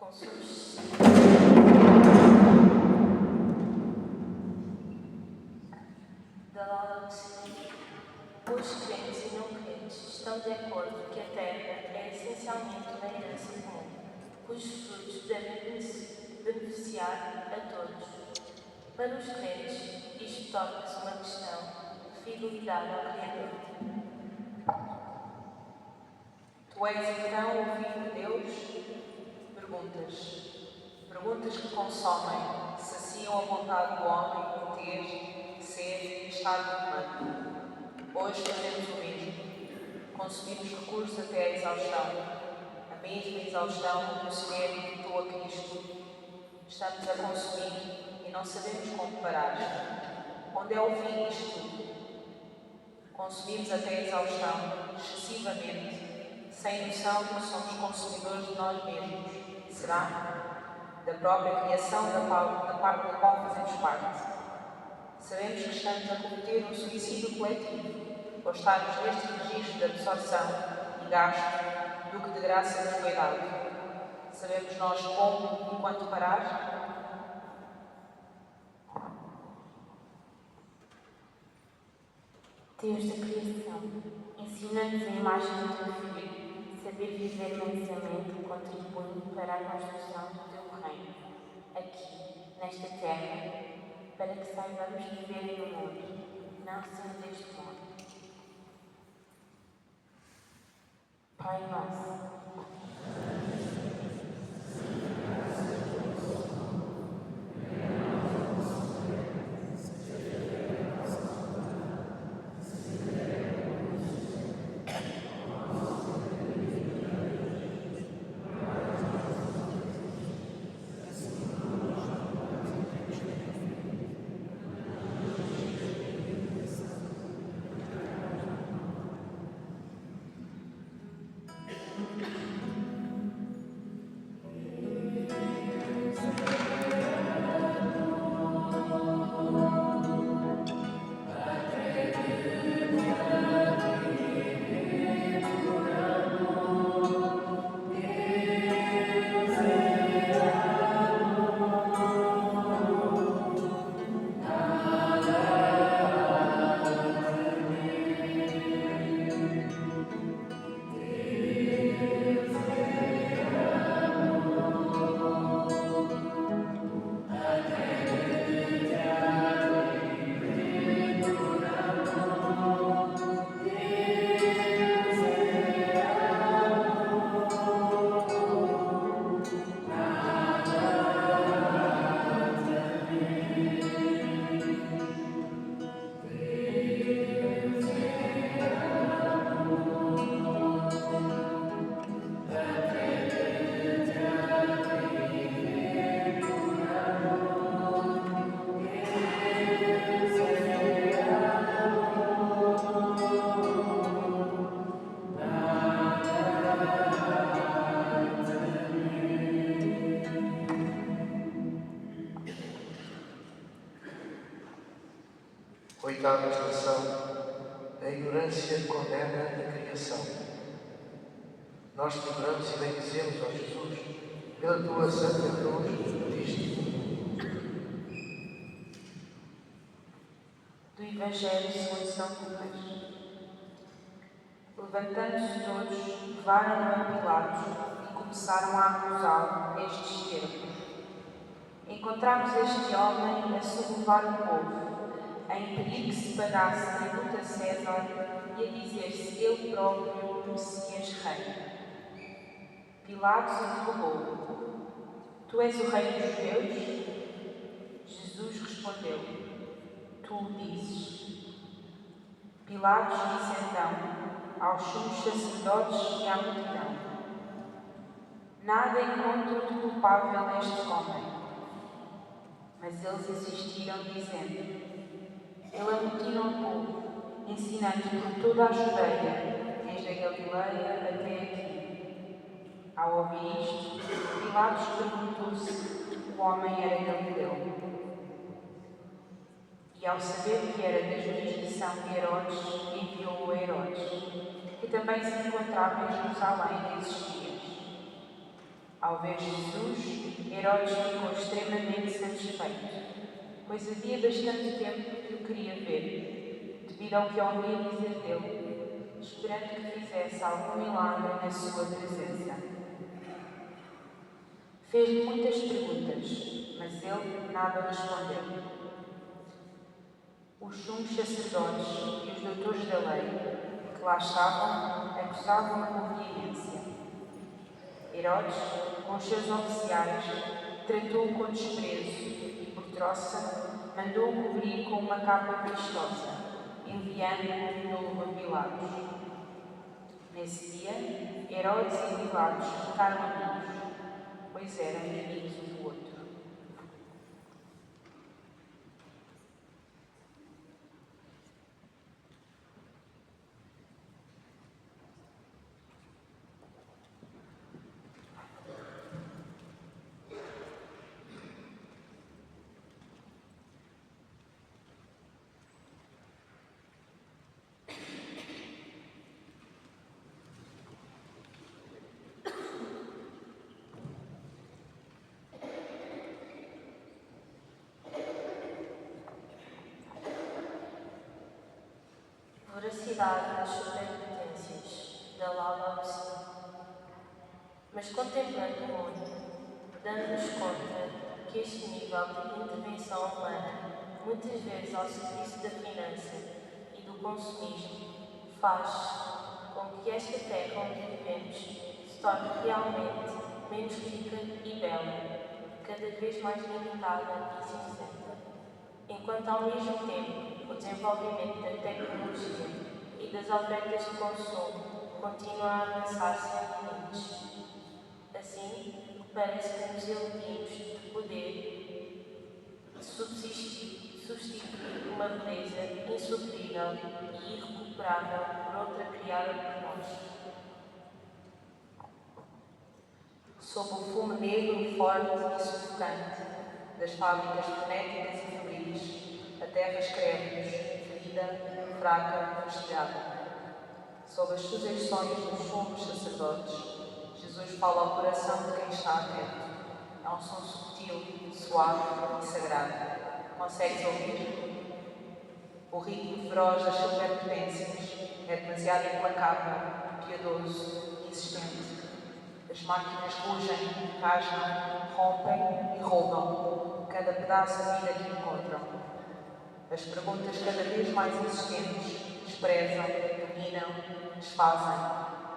Consumos. Da Laudato Si. Os crentes e não crentes estão de acordo que a terra é essencialmente uma herança comum, cujos frutos devem beneficiar a todos. Para os crentes, isto torna-se uma questão de fidelidade ao Criador. Tu és então o Filho de Deus? Perguntas que consomem, saciam a vontade do homem de ter, ser e estar no comando. Hoje fazemos o mesmo. Consumimos recursos até à exaustão. A mesma exaustão que o Senhor dictou a Cristo. Estamos a consumir e não sabemos como parar. Onde é o fim disto tudo? Consumimos até a exaustão, excessivamente, sem noção de que somos consumidores de nós mesmos. Será? Da própria criação da qual fazemos parte. Sabemos que estamos a cometer um suicídio coletivo, ou estamos neste registro de absorção e gasto do que de graça nos foi dado. Sabemos nós como e quando parar? Deus da criação, ensina-nos a imagem do teu Filho, saber viver mansamente, contribuindo para a construção do teu reino, aqui, nesta terra, para que saibamos viver no mundo, não sendo deste mundo. Pai nosso, Oitava estação, a ignorância condena a criação. Nós celebramos e bendizemos, ó Jesus, pela tua santa cruz, diz-te: Evangelho segundo São Lucas. Levantando-se todos, levaram-no a Pilatos e começaram a acusá-lo nestes termos: Encontramos este homem a sublevar o povo, a impedir que se pagasse tributo a César e a dizer-se ele próprio Messias Rei. Pilatos interrogou-o: Tu és o rei dos judeus? Jesus respondeu: Tu o dizes. Pilatos disse então aos sumos sacerdotes e à multidão: Nada encontro de culpável neste homem. Mas eles insistiram, dizendo: Ele amotina o povo, ensinando por toda a Judeia, desde a Galileia até aqui. Ao ouvir isto, Pilatos perguntou se o homem era galileu. E ao saber que era da jurisdição de Herodes, enviou-o a Herodes, que também se encontrava em Jerusalém nesses dias. Ao ver Jesus, Herodes ficou extremamente satisfeito, pois havia bastante tempo que o queria ver, devido ao que ouvia dizer dele, esperando que fizesse algum milagre na sua presença. Fez-lhe muitas perguntas, mas ele nada respondeu. Os sumos sacerdotes e os doutores da lei, que lá estavam, acusavam-no com veemência. Herodes, com os seus oficiais, tratou-o com desprezo e, por troça, mandou-o cobrir com uma capa vistosa, enviando-o de novo a Pilatos. Nesse dia, Herodes e Pilatos ficaram amigos, pois eram inimigos um do outro. Voracidade das superpotências da Laudato Si. Mas contemplando o mundo, dando-nos conta que este nível de intervenção humana, muitas vezes ao serviço da finança e do consumismo, faz com que esta terra onde vivemos se torne realmente menos rica e bela, cada vez mais limitada e cinzenta, enquanto ao mesmo tempo o desenvolvimento da tecnologia e das ofertas de consumo continua a avançar sem limites. Assim, parece que nos iludimos de poder substituir uma beleza insofrível e irrecuperável por outra criada por nós. Sob o fumo negro, forte e sufocante das fábricas frenéticas e febris, a terra escreve-nos, ferida, fraca, fustigada. Sob as sugestões dos sumos sacerdotes, Jesus fala ao coração de quem está atento. É um som sutil, suave e sagrado. Consegues ouvir? O ritmo feroz das superpotências é demasiado implacável, piedoso e insistente. As máquinas rugem, rasgam, rompem e roubam cada pedaço de vida que encontram. As perguntas cada vez mais insistentes desprezam, dominam, desfazem,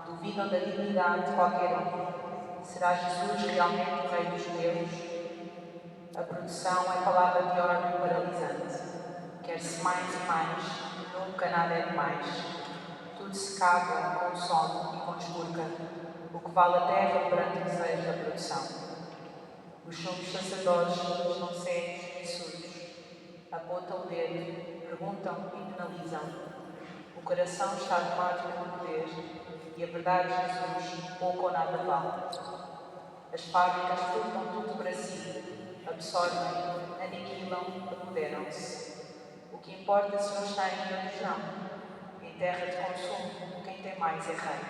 duvidam da dignidade de qualquer um. Será Jesus realmente o Rei dos Judeus? A produção é palavra de ordem paralisante. Quer-se mais e mais, nunca nada é demais. Tudo se caga com sono e com esburca, o que vale a terra perante o desejo da produção. Os sumos sacerdotes estão cegos e surdos. Apontam o dedo, perguntam e penalizam. O coração está tomado pelo poder e a verdade de Jesus pouco ou nada vale. As fábricas furtam tudo para si, absorvem, aniquilam, apoderam-se. O que importa se uns têm e outros não. Em terra de consumo, quem tem mais é rei.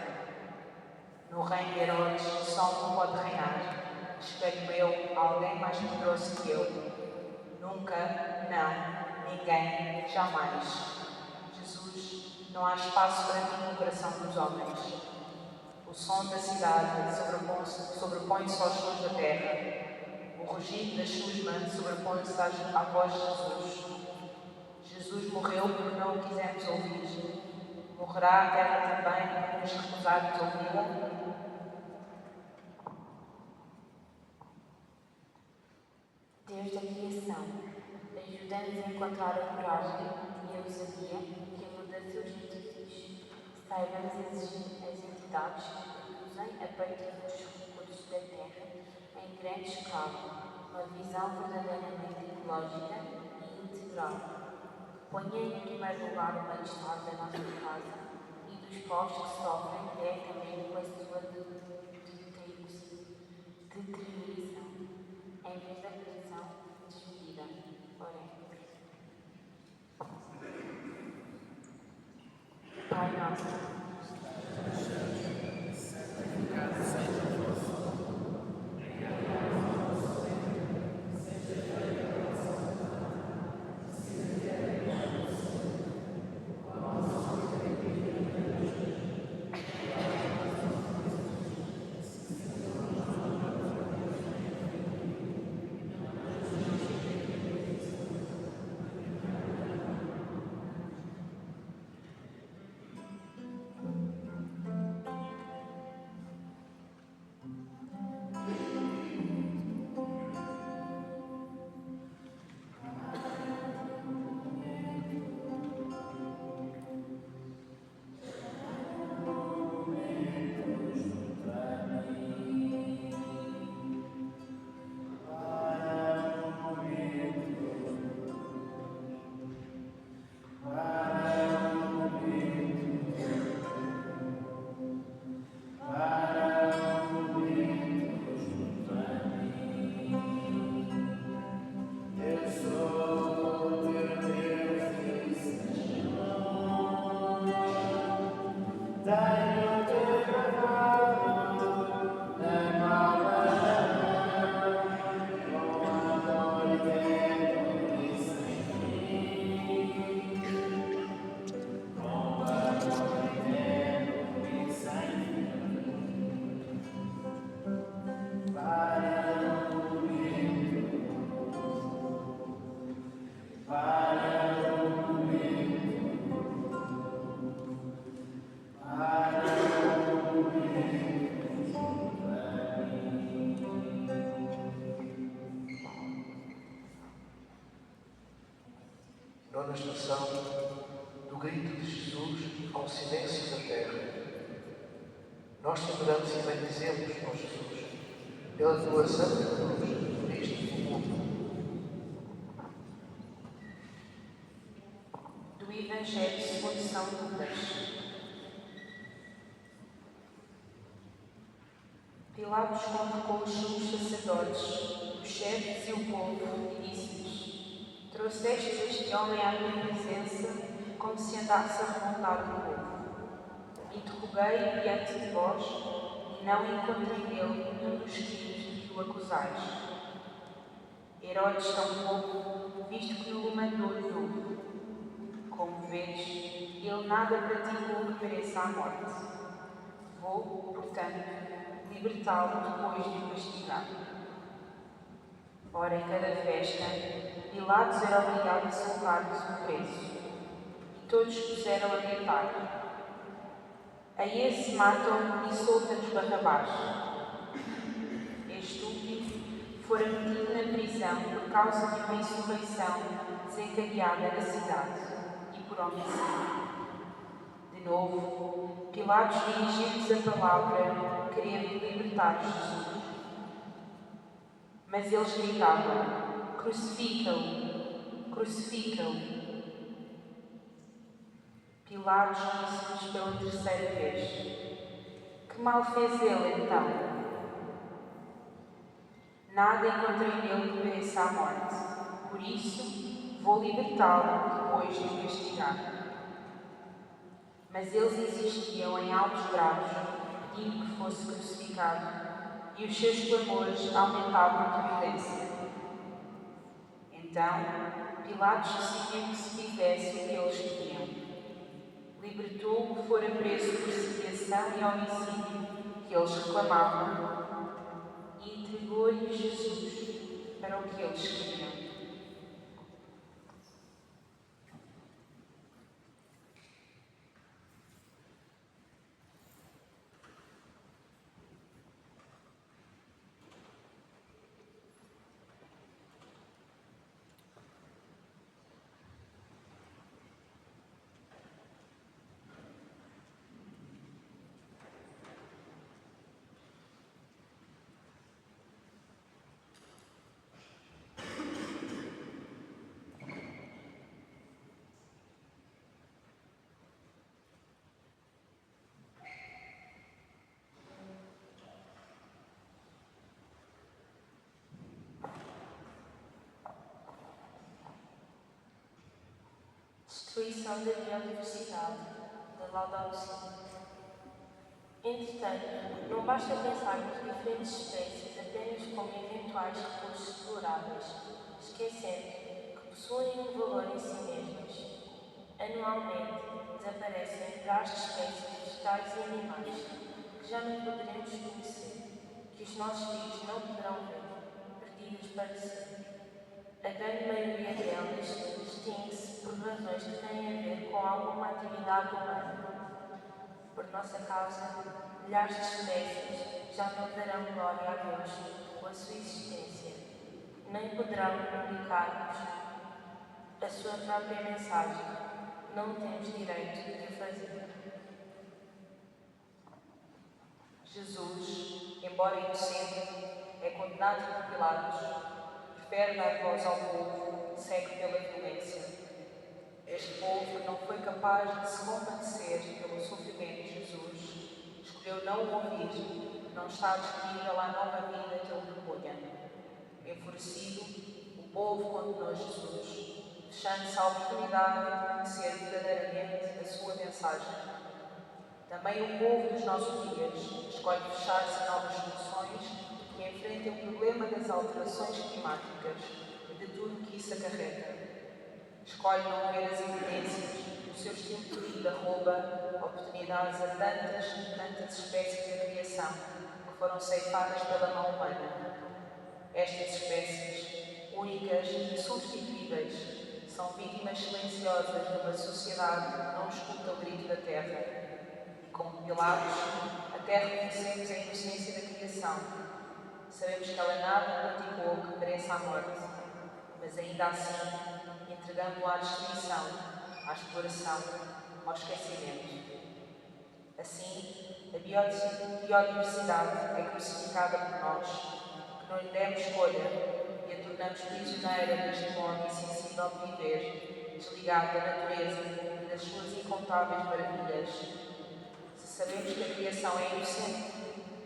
No reino de Herodes, só um pode reinar. Espero eu alguém mais poderoso que eu. Nunca, não, ninguém, jamais. Jesus, não há espaço para ti no coração dos homens. O som da cidade sobrepõe-se aos sons da terra. O rugido das suas mãos sobrepõe-se à voz de Jesus. Jesus morreu porque não o quisemos ouvir. Morrerá a terra também porque nos recusarmos ouvi-la? Deus da criação, ajuda-nos a encontrar a coragem e a ousadia que a mudança justifique. Saibamos exigir as entidades que usem a partir dos recursos da terra em grande escala, uma visão verdadeiramente ecológica e integral. Ponha em primeiro lugar o bem-estar da nossa casa e dos povos que sofrem diretamente com a sua deterioração, em vez da criação desmedida. Oremos. Pai nosso, Nona estação do grito de Jesus ao silêncio da terra. Nós te adoramos e bendizemos, ó Jesus, pela tua santa cruz neste mundo. Do Evangelho segundo São Lucas. Pilatos convocou os sumos sacerdotes, os chefes e o povo e disse-lhes: trouxestes este homem à minha presença como se andasse a revoltar o povo. Interroguei diante de vós e não encontrei nele nenhum dos crimes de que o acusais. Herodes tampouco, visto que o mandou de novo. Como vês, ele nada praticou que mereça a morte. Vou, portanto, libertá-lo depois de o castigar. Ora, em cada festa, Pilatos era obrigado a soltar-lhes o preço, e todos puseram a gritar: a esse matam e solta-nos Barrabás. Este último fora metido na prisão por causa de uma insurreição desencadeada na cidade e por homicídio. De novo, Pilatos dirigiu-lhes a palavra, querendo libertar Jesus. Mas eles gritavam: crucifica-o, crucifica-o. Pilatos disse-lhes pela terceira vez: que mal fez ele então? Nada encontrei nele que mereça a morte, por isso vou libertá-lo depois de o castigar. Mas eles insistiam em altos graus, pedindo que fosse crucificado, e os seus clamores aumentavam de violência. Então, Pilatos decidiu que se fizesse o que eles queriam. Libertou o que fora preso por sediação e homicídio que eles reclamavam e entregou-lhe Jesus para o que eles queriam. Destruição da biodiversidade, da Laudato Si. Entretanto, não basta pensar nas diferentes espécies apenas como eventuais recursos exploráveis, esquecendo que possuem um valor em si mesmas. Anualmente, desaparecem milhares de espécies vegetais e animais que já não poderemos conhecer, que os nossos filhos não poderão ver, perdidas para sempre. A grande maioria delas extingue-se por razões que têm a ver com alguma atividade humana. Por nossa causa, milhares de espécies já não darão glória a Deus com a sua existência, nem poderão comunicar-nos a sua própria mensagem. Não temos direito de o fazer. Jesus, embora inocente, é condenado por Pilatos. Prefere dar voz ao povo, cego pela violência. Este povo não foi capaz de se compadecer pelo sofrimento de Jesus. Escolheu não o ouvir, não está disponível à nova vida que ele propunha. Enfurecido, o povo condenou Jesus, deixando-se a oportunidade de conhecer verdadeiramente a sua mensagem. Também o povo dos nossos dias escolhe fechar-se a novas soluções que enfrentem o problema das alterações climáticas e de tudo o que isso acarreta. Escolhe não ver as evidências. O seu estilo de vida rouba oportunidades a tantas e tantas espécies da criação que foram ceifadas pela mão humana. Estas espécies, únicas e insubstituíveis, são vítimas silenciosas de uma sociedade que não escuta o grito da terra. E como Pilatos, até reconhecemos a inocência da criação. Sabemos que ela nada praticou que mereça a morte, mas ainda assim entregamos-la à destruição, à exploração, ao esquecimento. Assim, a biodiversidade é crucificada por nós, que não lhe demos escolha e a tornamos prisioneira deste modo insensível de viver, desligado da natureza e das suas incontáveis maravilhas. Se sabemos que a criação é inocente,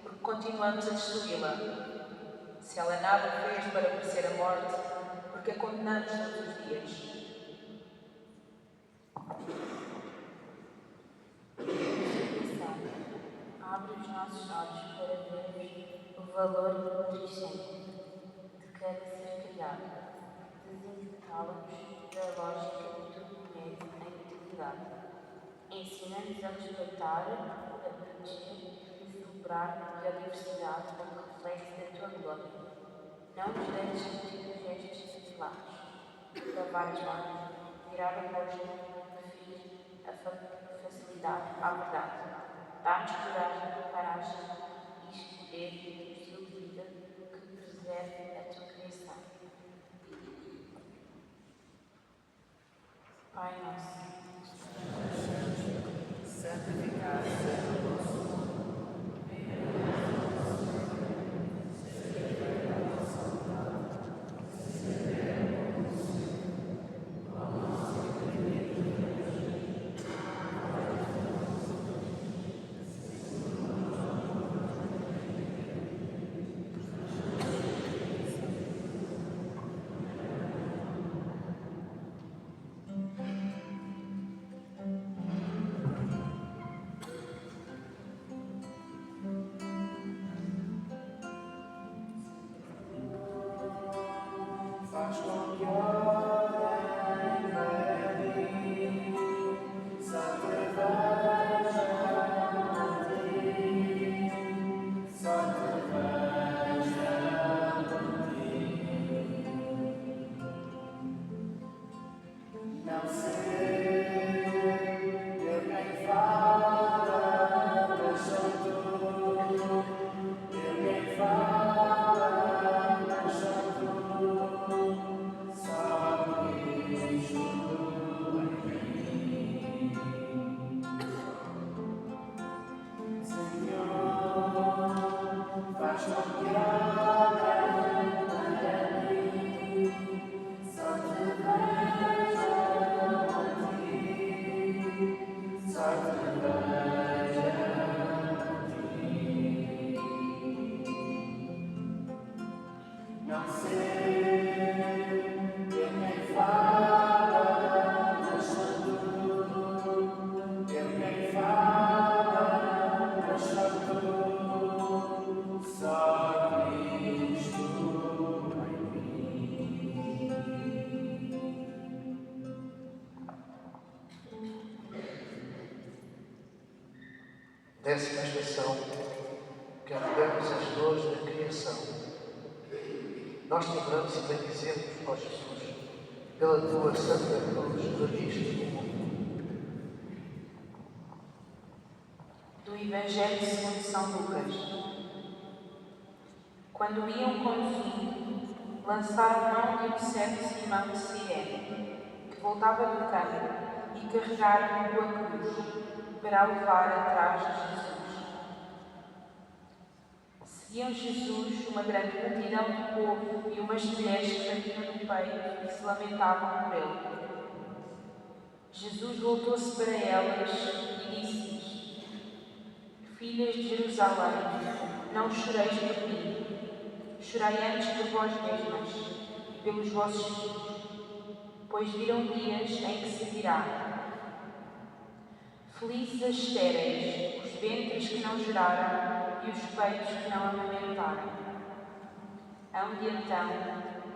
porque continuamos a destruí-la. Se ela nada fez para merecer a morte, porque a condenamos todos os dias. Abre os nossos olhos para vermos o valor crescente de cada ser criado, desinfetá-los da lógica de tudo merece em utilidade. Ensina-nos a respeitar, a proteger e celebrar a biodiversidade como reflexo da tua glória. Não nos deixes repetir os gestos filados, lavar as mãos, virar o rosto, preferir a facilidade à verdade. Dá-nos coragem para agir e escolher um estilo de vida que preserve a tua criação. Pai nosso, santificado seja o vosso nome. Décima estação, que acolhemos as dores da criação. Nós te adoramos e bendizemos, ó Jesus, pela tua santa cruz, rediste o mundo. Do Evangelho segundo São Lucas. Quando iam conduzindo, lançaram mão de um certo Simão de Cirene, que voltava do campo, e carregaram-no a cruz, para a levar atrás de Jesus. Seguiam Jesus uma grande multidão de povo e umas mulheres que batiam no peito e se lamentavam por ele. Jesus voltou-se para elas e disse-lhes: Filhas de Jerusalém, não choreis por mim, chorai antes por vós mesmas e pelos vossos filhos, pois virão dias em que se dirá: Felizes as estéreis, os ventres que não geraram e os peitos que não amamentaram. Hão de então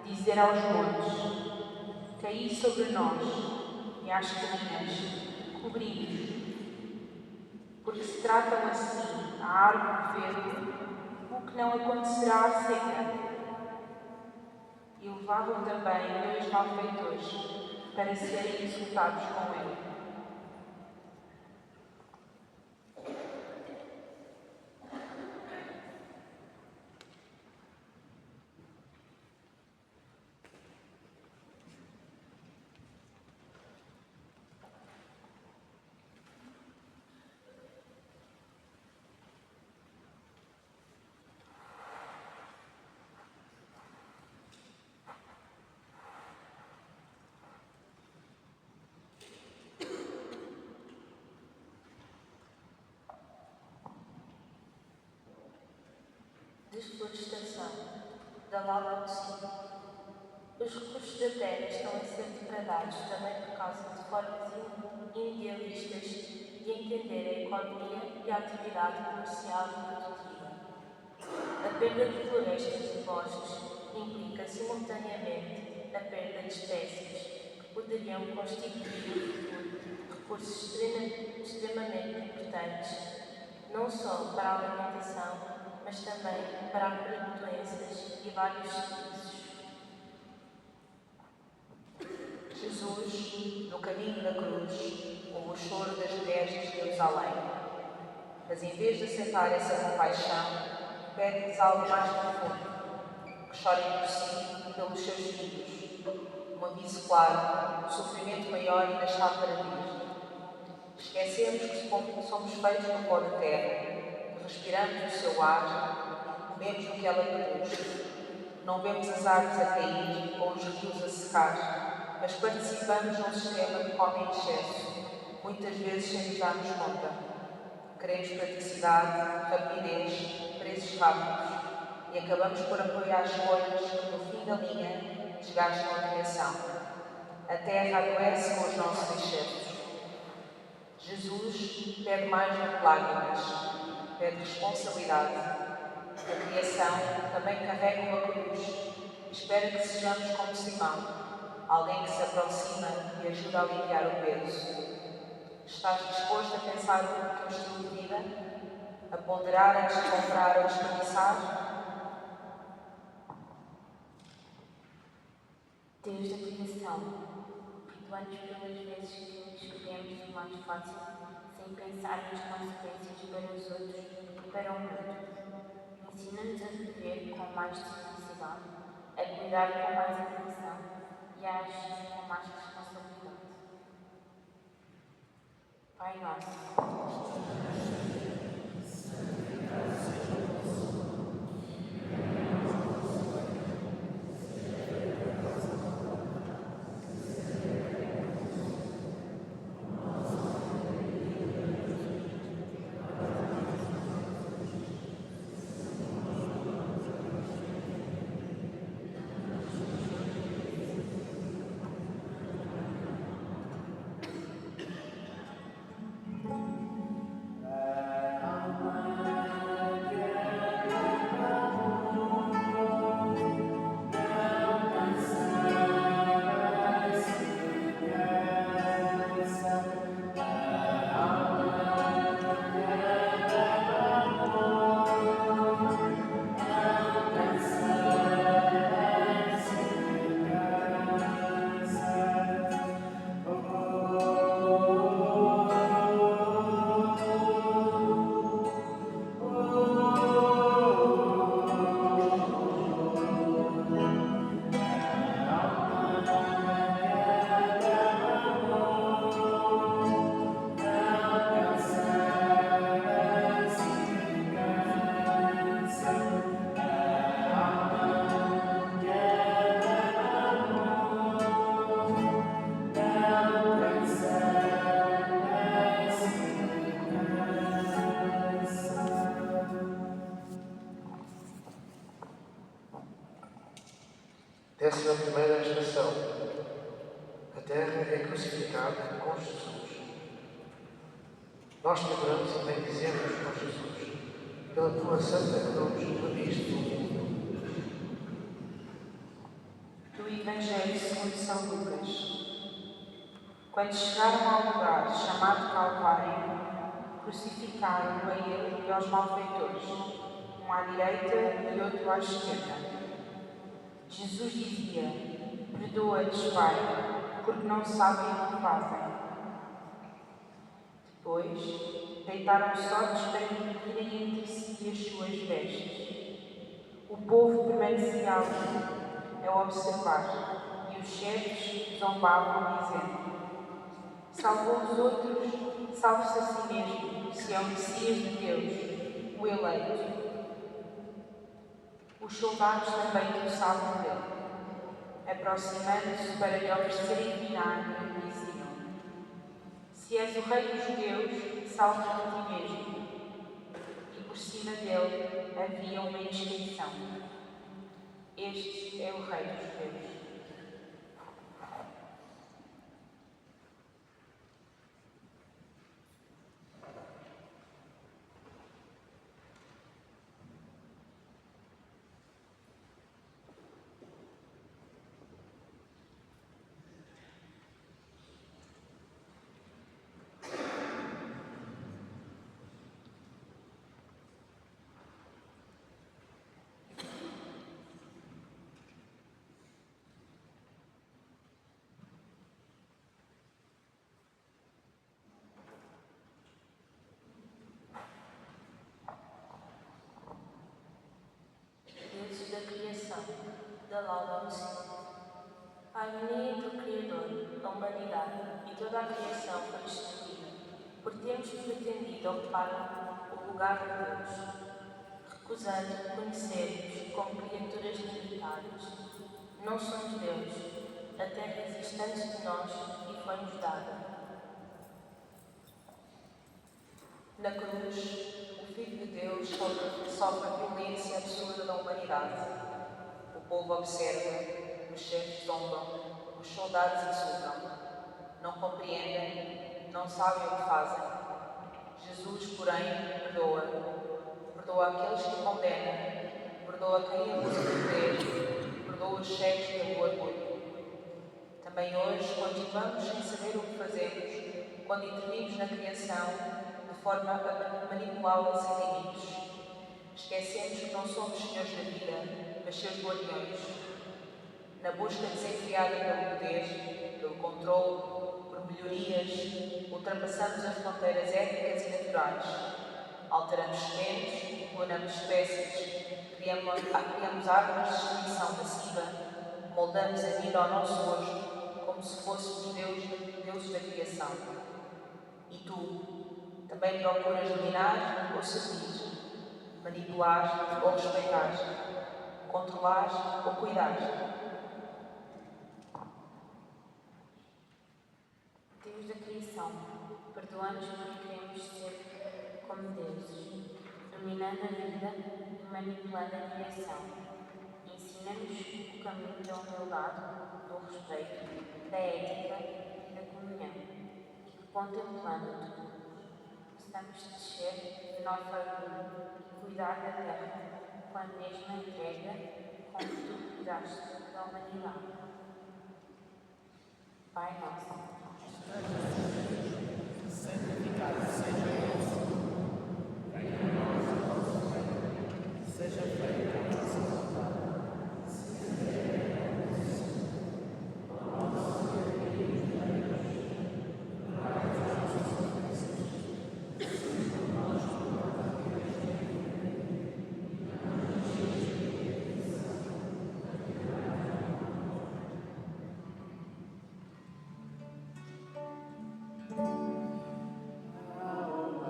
dizer aos montes: Caí sobre nós, e às colinas: cobri-nos. Porque se tratam assim a árvore verde, o que não acontecerá à seca. E levavam também 2 malfeitores para serem insultados com ele. Desflorestação da Laodicea. Os recursos da terra estão a ser degradados também por causa de formas individualistas de entender a economia e a atividade comercial e produtiva. A perda de florestas e bosques implica simultaneamente a perda de espécies que poderiam constituir recursos extremamente importantes, não só para a alimentação, mas também para a doenças e vários serviços. Jesus, no caminho da cruz, ouve o choro das mulheres de Jerusalém, mas em vez de aceitar essa compaixão, pede-lhes algo mais profundo, que chorem por si e pelos seus filhos, um aviso claro, um sofrimento maior ainda está para vir. Esquecemos que somos feitos do pó da terra, respiramos o seu ar, comemos o que ela produz. Não vemos as árvores a cair ou os rios a secar, mas participamos num sistema que come em excesso, muitas vezes sem nos darmos conta. Queremos praticidade, rapidez, preços rápidos e acabamos por apoiar escolhas que, no fim da linha, desgastam a criação. A terra adoece com os nossos excessos. Jesus pede mais do que lágrimas, pede responsabilidade. A criação também carrega uma cruz e espera que sejamos como Simão, alguém que se aproxima e ajuda a aliviar o peso. Estás disposto a pensar no teu estilo de vida? A ponderar antes de comprar ou desperdiçar? Deus da criação, perdoa-nos pelas vezes que escolhemos o mais fácil, sem pensar nas consequências para os outros e para o mundo. Ensina-nos a viver com mais simplicidade, a cuidar com mais atenção e a agir com mais responsabilidade. Pai nosso, 11ª estação. A terra é crucificada com Jesus. Nós te adoramos e bendizemos, ó Jesus, pela tua santa cruz remiste o mundo. Do Evangelho segundo São Lucas. Quando chegaram ao lugar chamado Calvário, crucificaram a ele e aos malfeitores, um à direita e outro à esquerda. Jesus dizia: perdoa-lhes, Pai, porque não sabem o que fazem. Depois, deitaram sortes para dividirem entre si as suas vestes. O povo permanecia ali, a observar, e os chefes zombavam, dizendo: salvou os outros, salve-se a si mesmo, se é o Messias de Deus, o eleito. Os soldados também começavam dele. Aproximando-se para lhe oferecerem vinagre, diziam: se és o rei dos judeus, salva-te a ti mesmo. E por cima dele havia uma inscrição: este é o rei dos judeus. Deuses da criação, da Laudato Si. A harmonia entre o Criador, a humanidade e toda a criação foi destruída, por termos pretendido ocupar o lugar de Deus, recusando conhecer-nos como criaturas limitadas. Não somos Deus, a terra existe antes de nós e foi-nos dada. Na cruz, o Filho de Deus sofre a violência absurda da humanidade. O povo observa, os chefes zombam, os soldados insultam. Não compreendem, não sabem o que fazem. Jesus, porém, perdoa. Perdoa aqueles que condenam, perdoa quem abusa do poder, perdoa os cegos pelo orgulho. Também hoje continuamos sem saber o que fazemos quando intervimos na criação de forma a manipulá-la sem limites. Esquecemos que não somos senhores da vida, mas seus guardiões. Na busca desenfreada pelo poder, pelo controle, por melhorias, ultrapassamos as fronteiras éticas e naturais. Alteramos sementes, clonamos espécies, criamos árvores de extinção massiva, moldamos a vida ao nosso gosto, como se fôssemos deuses da criação. E tu, também procuras dominar ou servir, manipular ou respeitar, controlar ou cuidar. Deus da criação, perdoa-nos porque queremos ser como deuses, dominando a vida e manipulando a criação. Ensina-nos o caminho da humildade, do respeito, da ética e da comunhão, e que, contemplando-te, possamos descer de nosso orgulho e cuidar da terra com a mesma entrega com que tu cuidaste da humanidade. Pai nosso, santificado seja o vosso nome. Venha a nós o vosso reino. Seja feita a vossa vontade. Se na terra como no céu. O nosso dia a dia nos dai hoje. Perdoai as nossas ofensas, assim como nós perdoamos a quem nos tem ofendido. E não nos deixeis cair em tentação, mas livrai-nos do mal. Ao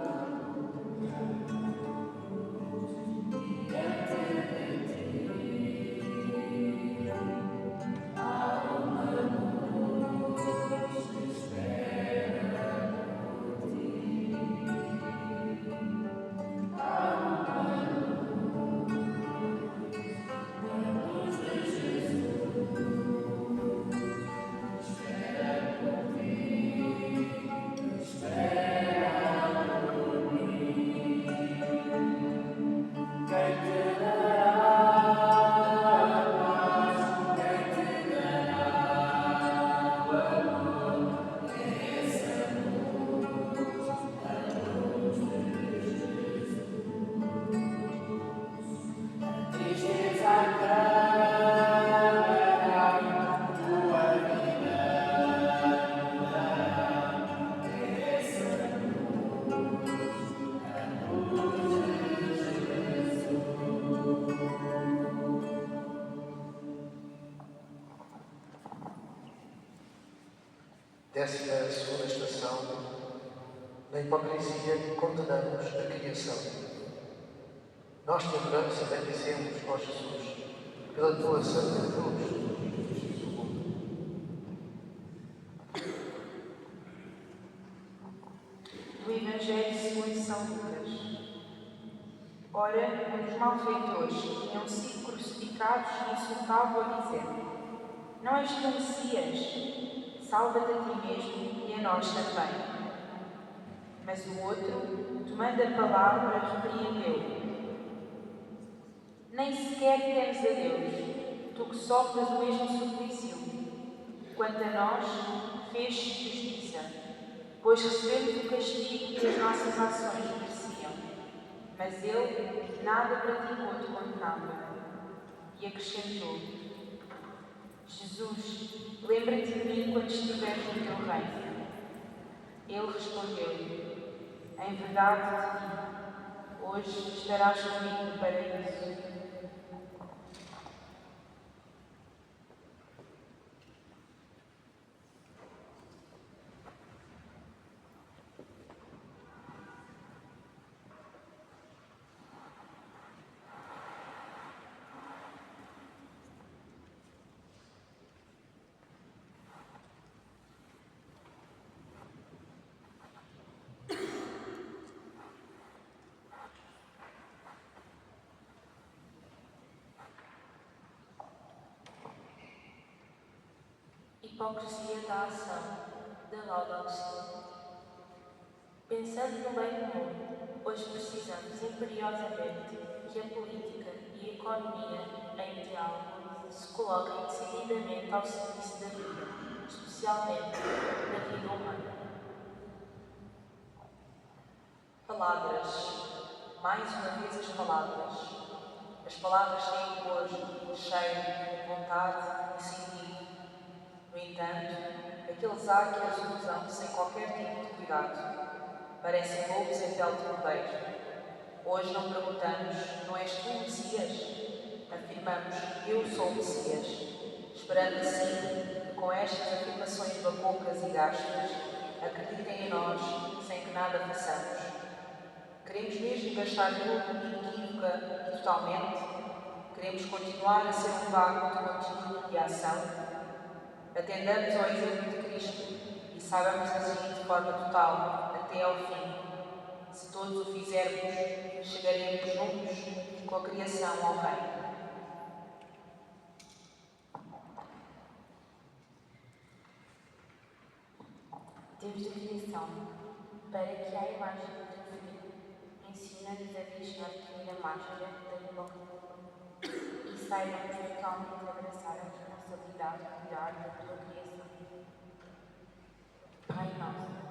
Décima segunda estação. Na hipocrisia condenamos a criação. Nós te adoramos e bendizemos, ó Jesus, pela tua santa cruz. Do Evangelho segundo São Lucas. Ora, um dos malfeitores que tinham sido crucificados insultava-o dizendo: Não és tu o Messias? Salva-te a ti mesmo e a nós também. Mas o outro, tomando a palavra, repreendeu: Nem sequer temes a Deus, tu que sofres o mesmo suplício. Quanto a nós, fez justiça, pois recebemos o castigo que as nossas ações mereciam. Mas ele nada praticou de condenável. E acrescentou: Jesus, lembra-te de mim quando estiveres no teu reino. Ele respondeu-lhe: Em verdade te digo, hoje estarás comigo no paraíso. Hipocrisia da ação, da Laudato Si. Pensando no bem comum, hoje precisamos imperiosamente que a política e a economia, em diálogo, se coloquem decididamente ao serviço da vida, especialmente da vida humana. Palavras. Mais uma vez as palavras. As palavras têm cor, cheiro, vontade e sentido. No entanto, aqueles há que as usam sem qualquer tipo de cuidado. Parecem lobos em pele de cordeiro. Hoje não perguntamos: não és tu o Messias? Afirmamos: eu sou o Messias. Esperando assim que com estas afirmações bacocas e gastas acreditem em nós sem que nada façamos. Queremos mesmo gastar tudo inequívoca e totalmente? Queremos continuar a ser um vácuo de conteúdo e ação? Atendamos ao exemplo de Cristo e saibamos agir de forma total até ao fim. Se todos o fizermos, chegaremos juntos com a criação ao reino. Deus da criação, para que a imagem do teu filho ensina-nos a deixar de cair a máscara da hipocrisia e saibamos totalmente abraçar a responsabilidade de cuidar da tua criação. Pai nosso,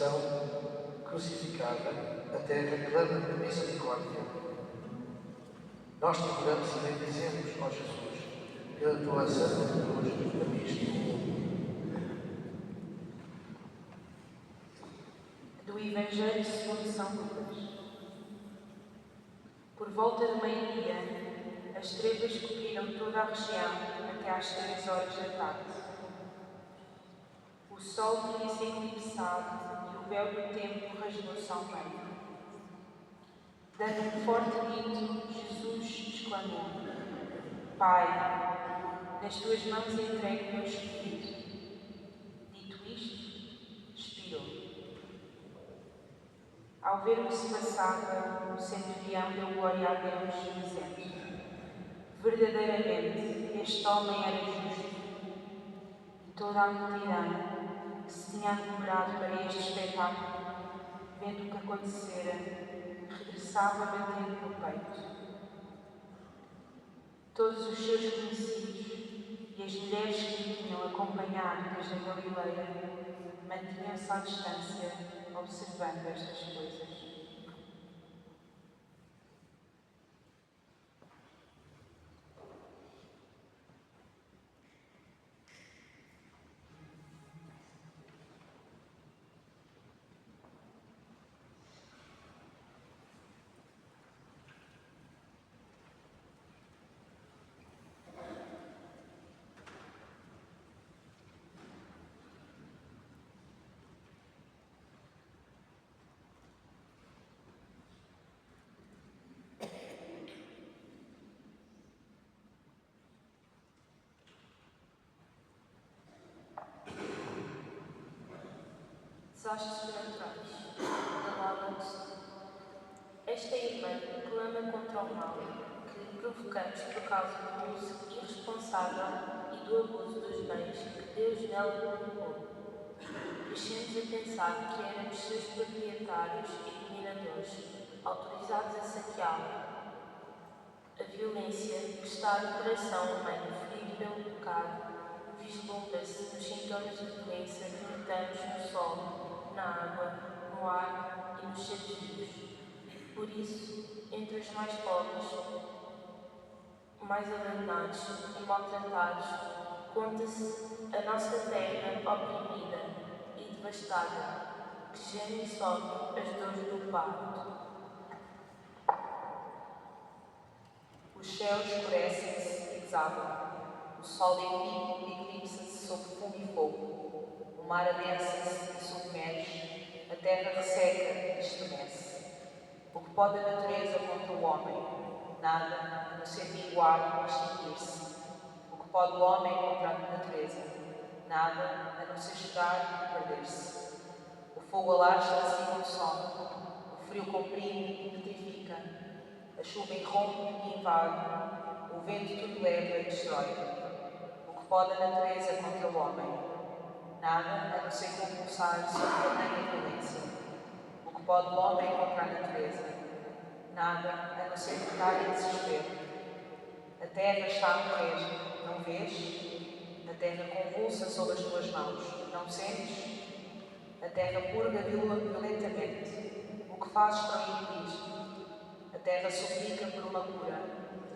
encarnação crucificada, a terra clama por misericórdia. Nós te adoramos e bendizemos, ó Jesus, pela tua santa cruz, amiste o mundo. Do Evangelho segundo São Lucas. Por volta do meio-dia, as trevas cobriram toda a região até às 3 horas da tarde. O sol tinha se eclipsado e o véu do templo rasgou-se ao meio. Dando um forte grito, Jesus exclamou: Pai, nas tuas mãos entrego o meu espírito. Dito isto, expirou. Ao ver o que se passava, o centurião deu glória a Deus, dizendo: verdadeiramente, este homem era justo. E toda a multidão, que se tinha aglomerado para este espetáculo, vendo o que acontecera, regressava batendo no peito. Todos os seus conhecidos e as mulheres que o tinham acompanhado desde a Galileia mantinham-se à distância, observando estas coisas. Desastres sobrenaturais. Da Laudato Si. Esta irmã clama contra o mal que provocamos por causa do uso irresponsável e do abuso dos bens que Deus nela colocou. Crescemos a pensar que éramos seus proprietários e dominadores, autorizados a saqueá-la. A violência que está no coração humano ferido pelo pecado vislumbra-se nos sintomas de doença que notamos no sol, na água, no ar e nos seres vivos. Por isso, entre os mais pobres, mais abandonados e maltratados, conta-se a nossa terra oprimida e devastada, que geme e sofre as dores do parto. Os céus escurecem-se e desabam, o sol eclipsa-se sob fumo e fogo, o mar adensa-se e submerge, a terra resseca e estremece. O que pode a natureza contra o homem? Nada, a não ser minguar e extinguir-se. O que pode o homem contra a natureza? Nada, a não ser chorar e perder-se. O fogo alastra-se e consome, o frio comprime e petrifica, a chuva irrompe e invade, o vento tudo leva e destrói. O que pode a natureza contra o homem? Nada, a não ser compulsar sob tamanha violência. O que pode o homem contra a natureza? Nada, a não ser ficar em desespero. A terra está a morrer, não vês? A terra convulsa sob as tuas mãos, não sentes? A terra purga violentamente. O que fazes para o impedir? A terra suplica por uma cura.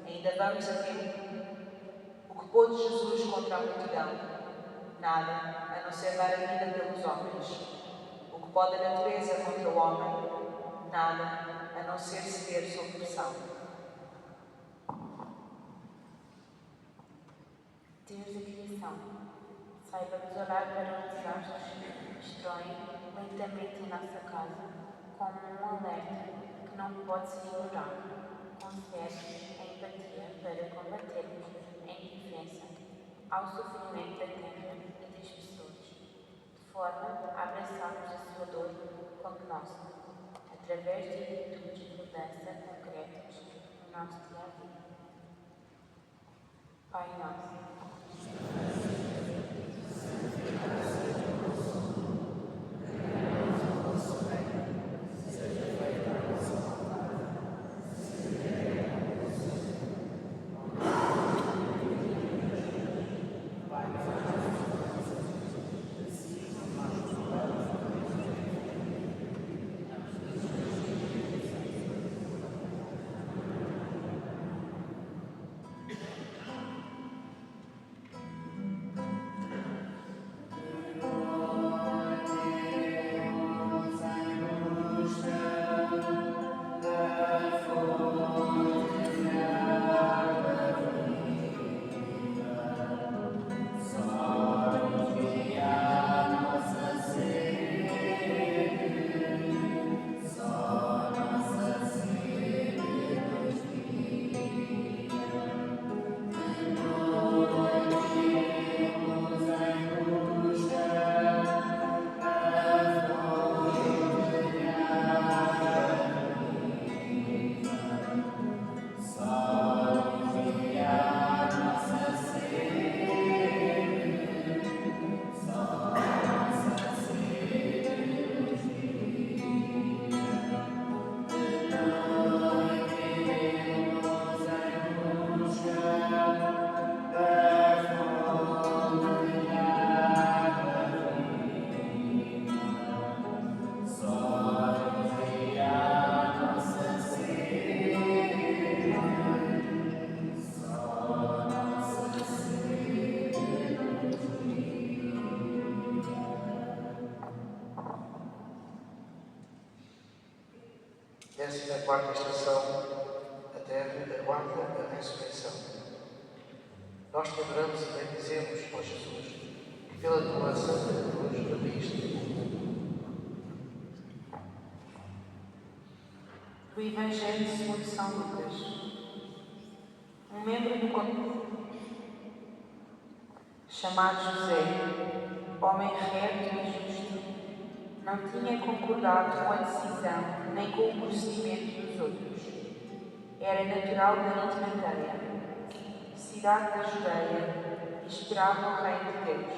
Ainda vamos a tempo. O que pôde Jesus contra a multidão? Nada, a não ser dar a vida pelos homens. O que pode a natureza contra o homem? Nada, a não ser ceder sob pressão. Deus da criação, saiba-nos orar para os desastres que destroem lentamente a nossa casa, como um alerta que não pode ser ignorado. Concede a empatia para combatermos a indiferença ao sofrimento da terra e das pessoas, de forma a abraçarmos a sua dor como nossa, através de atitudes de mudança concretas no nosso dia-a-dia. Pai nosso, 14ª estação, a terra aguarda a ressurreição. Nós te adoramos e bendizemos, ó Jesus, que pela tua santa cruz abriste o mundo. Do Evangelho segundo São Lucas. Um membro do corpo, chamado José, homem reto e justo, não tinha concordado com a decisão nem com o procedimento dos outros. Era natural da Arimateia, cidade da Judeia, e esperava o reino de Deus.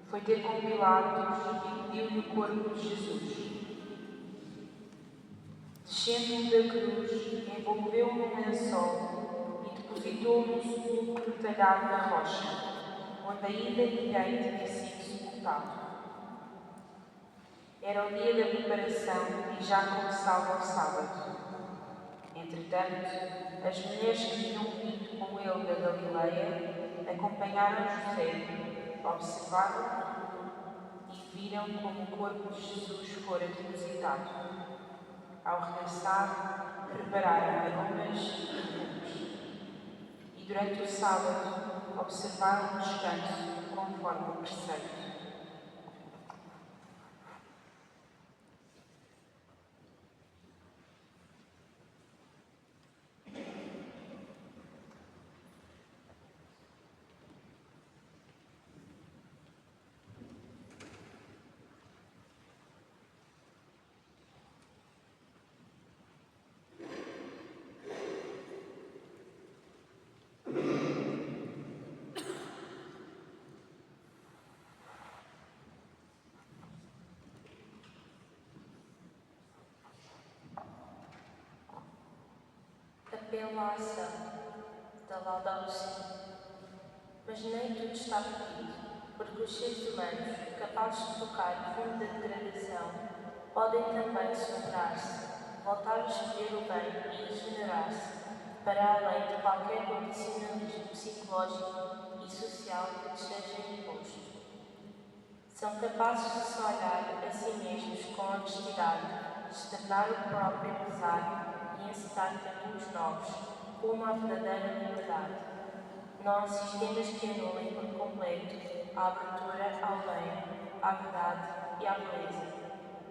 Foi ter com Pilatos e pediu-lhe o corpo de Jesus. Descendo da cruz, envolveu-o num lençol e depositou-o num sepulcro talhado na rocha, onde ainda ninguém tinha sido sepultado. Era o dia da preparação e já começava o sábado. Entretanto, as mulheres que tinham vindo com ele da Galileia acompanharam José, observaram e viram como o corpo de Jesus fora depositado. Ao regressar, prepararam aromas e perfumes. E durante o sábado, observaram o descanso conforme o preceito. Apelo à ação da Laudato. Mas nem tudo está perdido, porque os seres humanos, capazes de tocar o fundo da degradação, podem também superar-se, voltar a escolher o bem e regenerar-se, para além de qualquer condicionalismo psicológico e social que lhes seja imposto. São capazes de se olhar a si mesmos com honestidade, externar o próprio pesar e encetar caminhos novos, rumo à verdadeira liberdade. Não há sistemas que anulem por completo a abertura ao bem, à verdade e à beleza,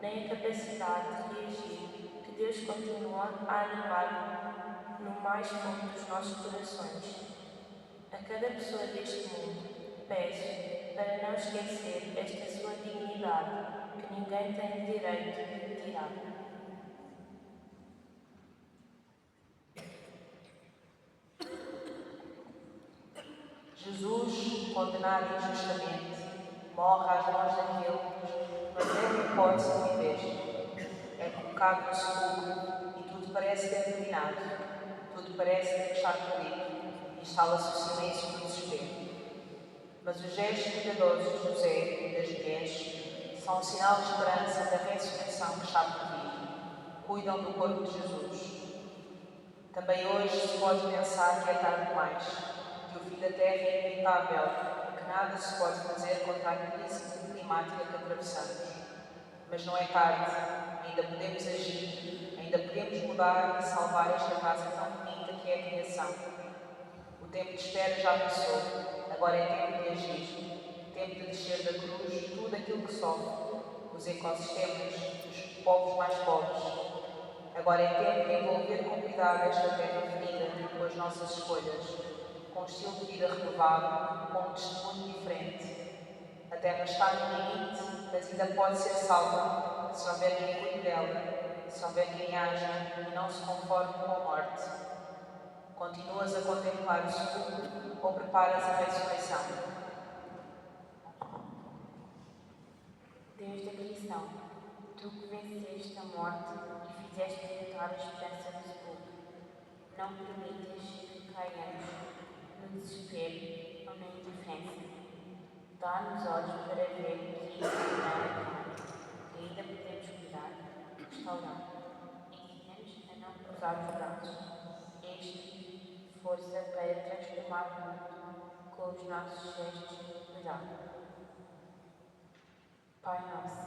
nem a capacidade de reagir que Deus continua a animar no mais fundo dos nossos corações. A cada pessoa deste mundo, peço para não esquecer esta sua dignidade, que ninguém tem direito de tirar. Jesus, condenado injustamente, morre às mãos daqueles que não têm hipótese de viver. É colocado no sepulcro e tudo parece ter terminado, tudo parece ter estar perdido, e instala-se o silêncio do desespero. Mas os gestos cuidadosos de José e das mulheres são um sinal de esperança da ressurreição que está por vir. Cuidam do corpo de Jesus. Também hoje se pode pensar que é tarde demais, que o fim da Terra é inevitável, que nada se pode fazer contra a crise climática que atravessamos. Mas não é tarde, ainda podemos agir, ainda podemos mudar e salvar esta casa tão bonita que é a criação. O tempo de espera já passou, agora é tempo de agir, tempo de descer da cruz tudo aquilo que sofre, os ecossistemas, os povos mais pobres. Agora é tempo de envolver com cuidado esta terra ferida com as nossas escolhas, com um estilo de vida renovado, com um testemunho diferente. A terra está no limite, mas ainda pode ser salva, se houver quem cuide dela, se houver quem haja e não se conforme com a morte. Continuas a contemplar o sepulcro ou preparas a ressurreição? Deus da criação, tu que venceste a morte e fizeste voltar a esperança do sepulcro, não permitas que caiamos no desespero ou na indiferença. Dá-nos olhos para ver que ainda podemos cuidar, restaurar, e guia-nos a não cruzar os braços. Força para transformar o mundo com os nossos gestos de cuidado. Pai nosso.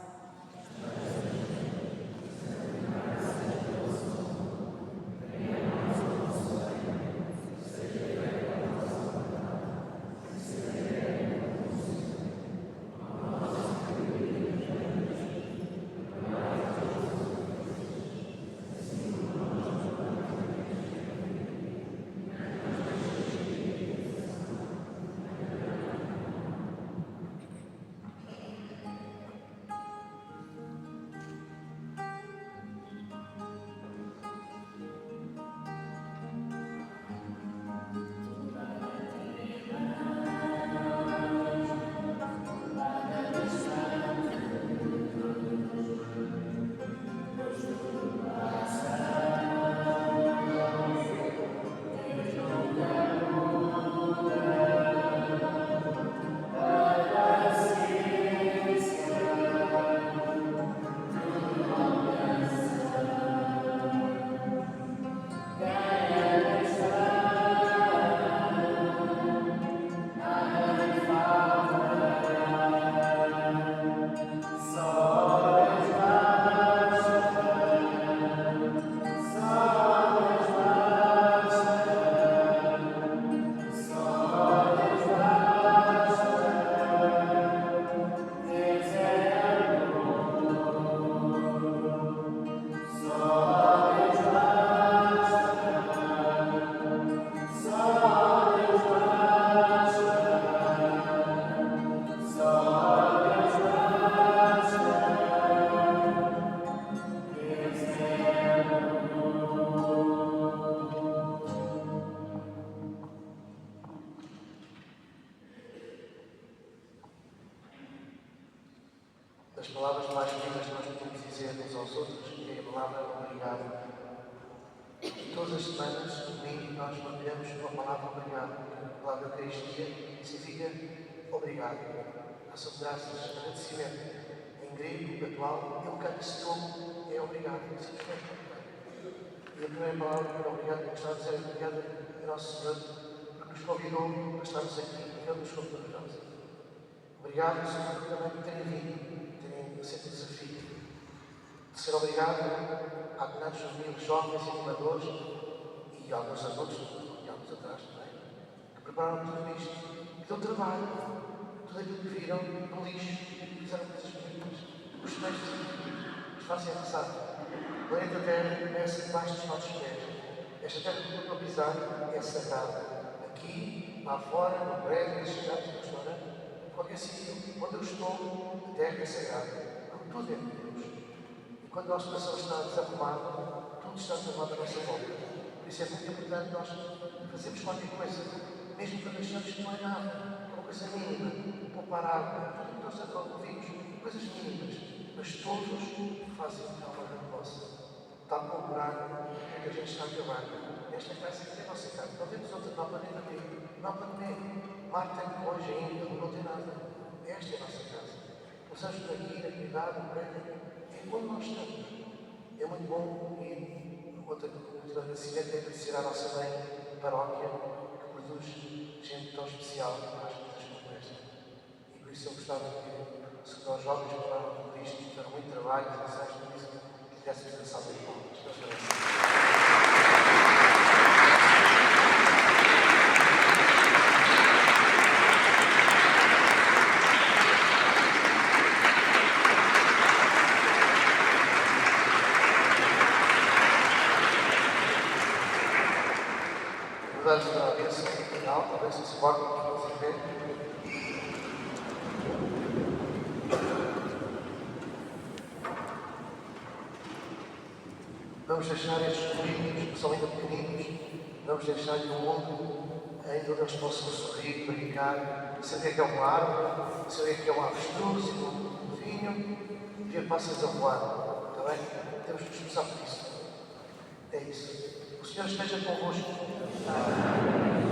obrigado. Todas as semanas, domingo, nós mergulhamos com a palavra obrigado. A palavra Eucaristia significa obrigado. Ação de graças, agradecimento. Em grego, atual, eucariston é obrigado. Simplesmente obrigado. E a primeira palavra para obrigado que gostava de dizer é obrigado a Nosso Senhor, porque nos convidou para estarmos aqui, porque Ele nos convidou para estarmos aqui. Obrigado, Senhor, também por terem vindo, terem aceito o desafio de ser obrigado a acompanhar os meus jovens e animadores e alguns adultos, e alguns atrás também, que prepararam tudo isto, que deu trabalho, tudo aquilo que viram no lixo, fizeram coisas bonitas, os textos nos fazem rezar. O planeta Terra começa debaixo dos nossos pés. Esta terra que eu estou a pisar é sagrada. Aqui, lá fora, no prédio, nas cidades, no restaurante, qualquer sítio onde eu estou, a terra é sagrada. Como tudo é de Deus. E quando o nosso coração está desarrumado, tudo está desarrumado à nossa volta. Por isso é muito importante nós fazermos qualquer coisa, mesmo quando achamos que não é nada, é uma coisa mínima, poupar água, tudo que nós ouvimos, coisas mínimas, mas todos fazem uma grande vossa. Está a procurar o que a gente está a acabar. Esta casa aqui é a nossa casa. Não temos outra, não há planeta B, não há planeta B. Marte tem hoje ainda, não tem nada. Esta é a nossa casa. Começamos por aqui, na comunidade, no prédio, é onde nós estamos. É muito bom ir. Outra agradecimento é agradecer à nossa mãe, paróquia, que produz gente tão especial para as coisas como esta. E por isso eu gostava que, se nós jovens falaram por isto, tiveram muito trabalho, e sabes por isso, que tivessem a salva de palmas. Antes da bênção final, talvez se pode ver. Vamos deixar estes políticos, que são ainda pequeninos, vamos deixar-lhe um mundo ainda onde eles possam sorrir, brincar, saber que é uma árvore, saber que é um avestruz, um vinho, e ver pássaros a voar. Está bem? Temos que nos esforçar por isso. É isso. O Senhor esteja convosco.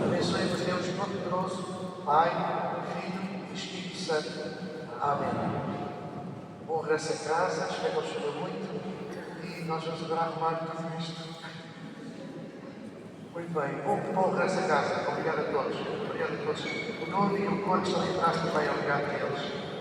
Abençoe-vos Deus Todo-Poderoso, Pai, Filho e Espírito Santo. Amém. Bom regresso a casa, espero que não chova muito e nós vamos agora arrumar tudo isto. Muito bem, bom regresso a casa. Obrigado a todos. Obrigado a todos. O Nuno e o Conde estão em trás também. Obrigado a eles.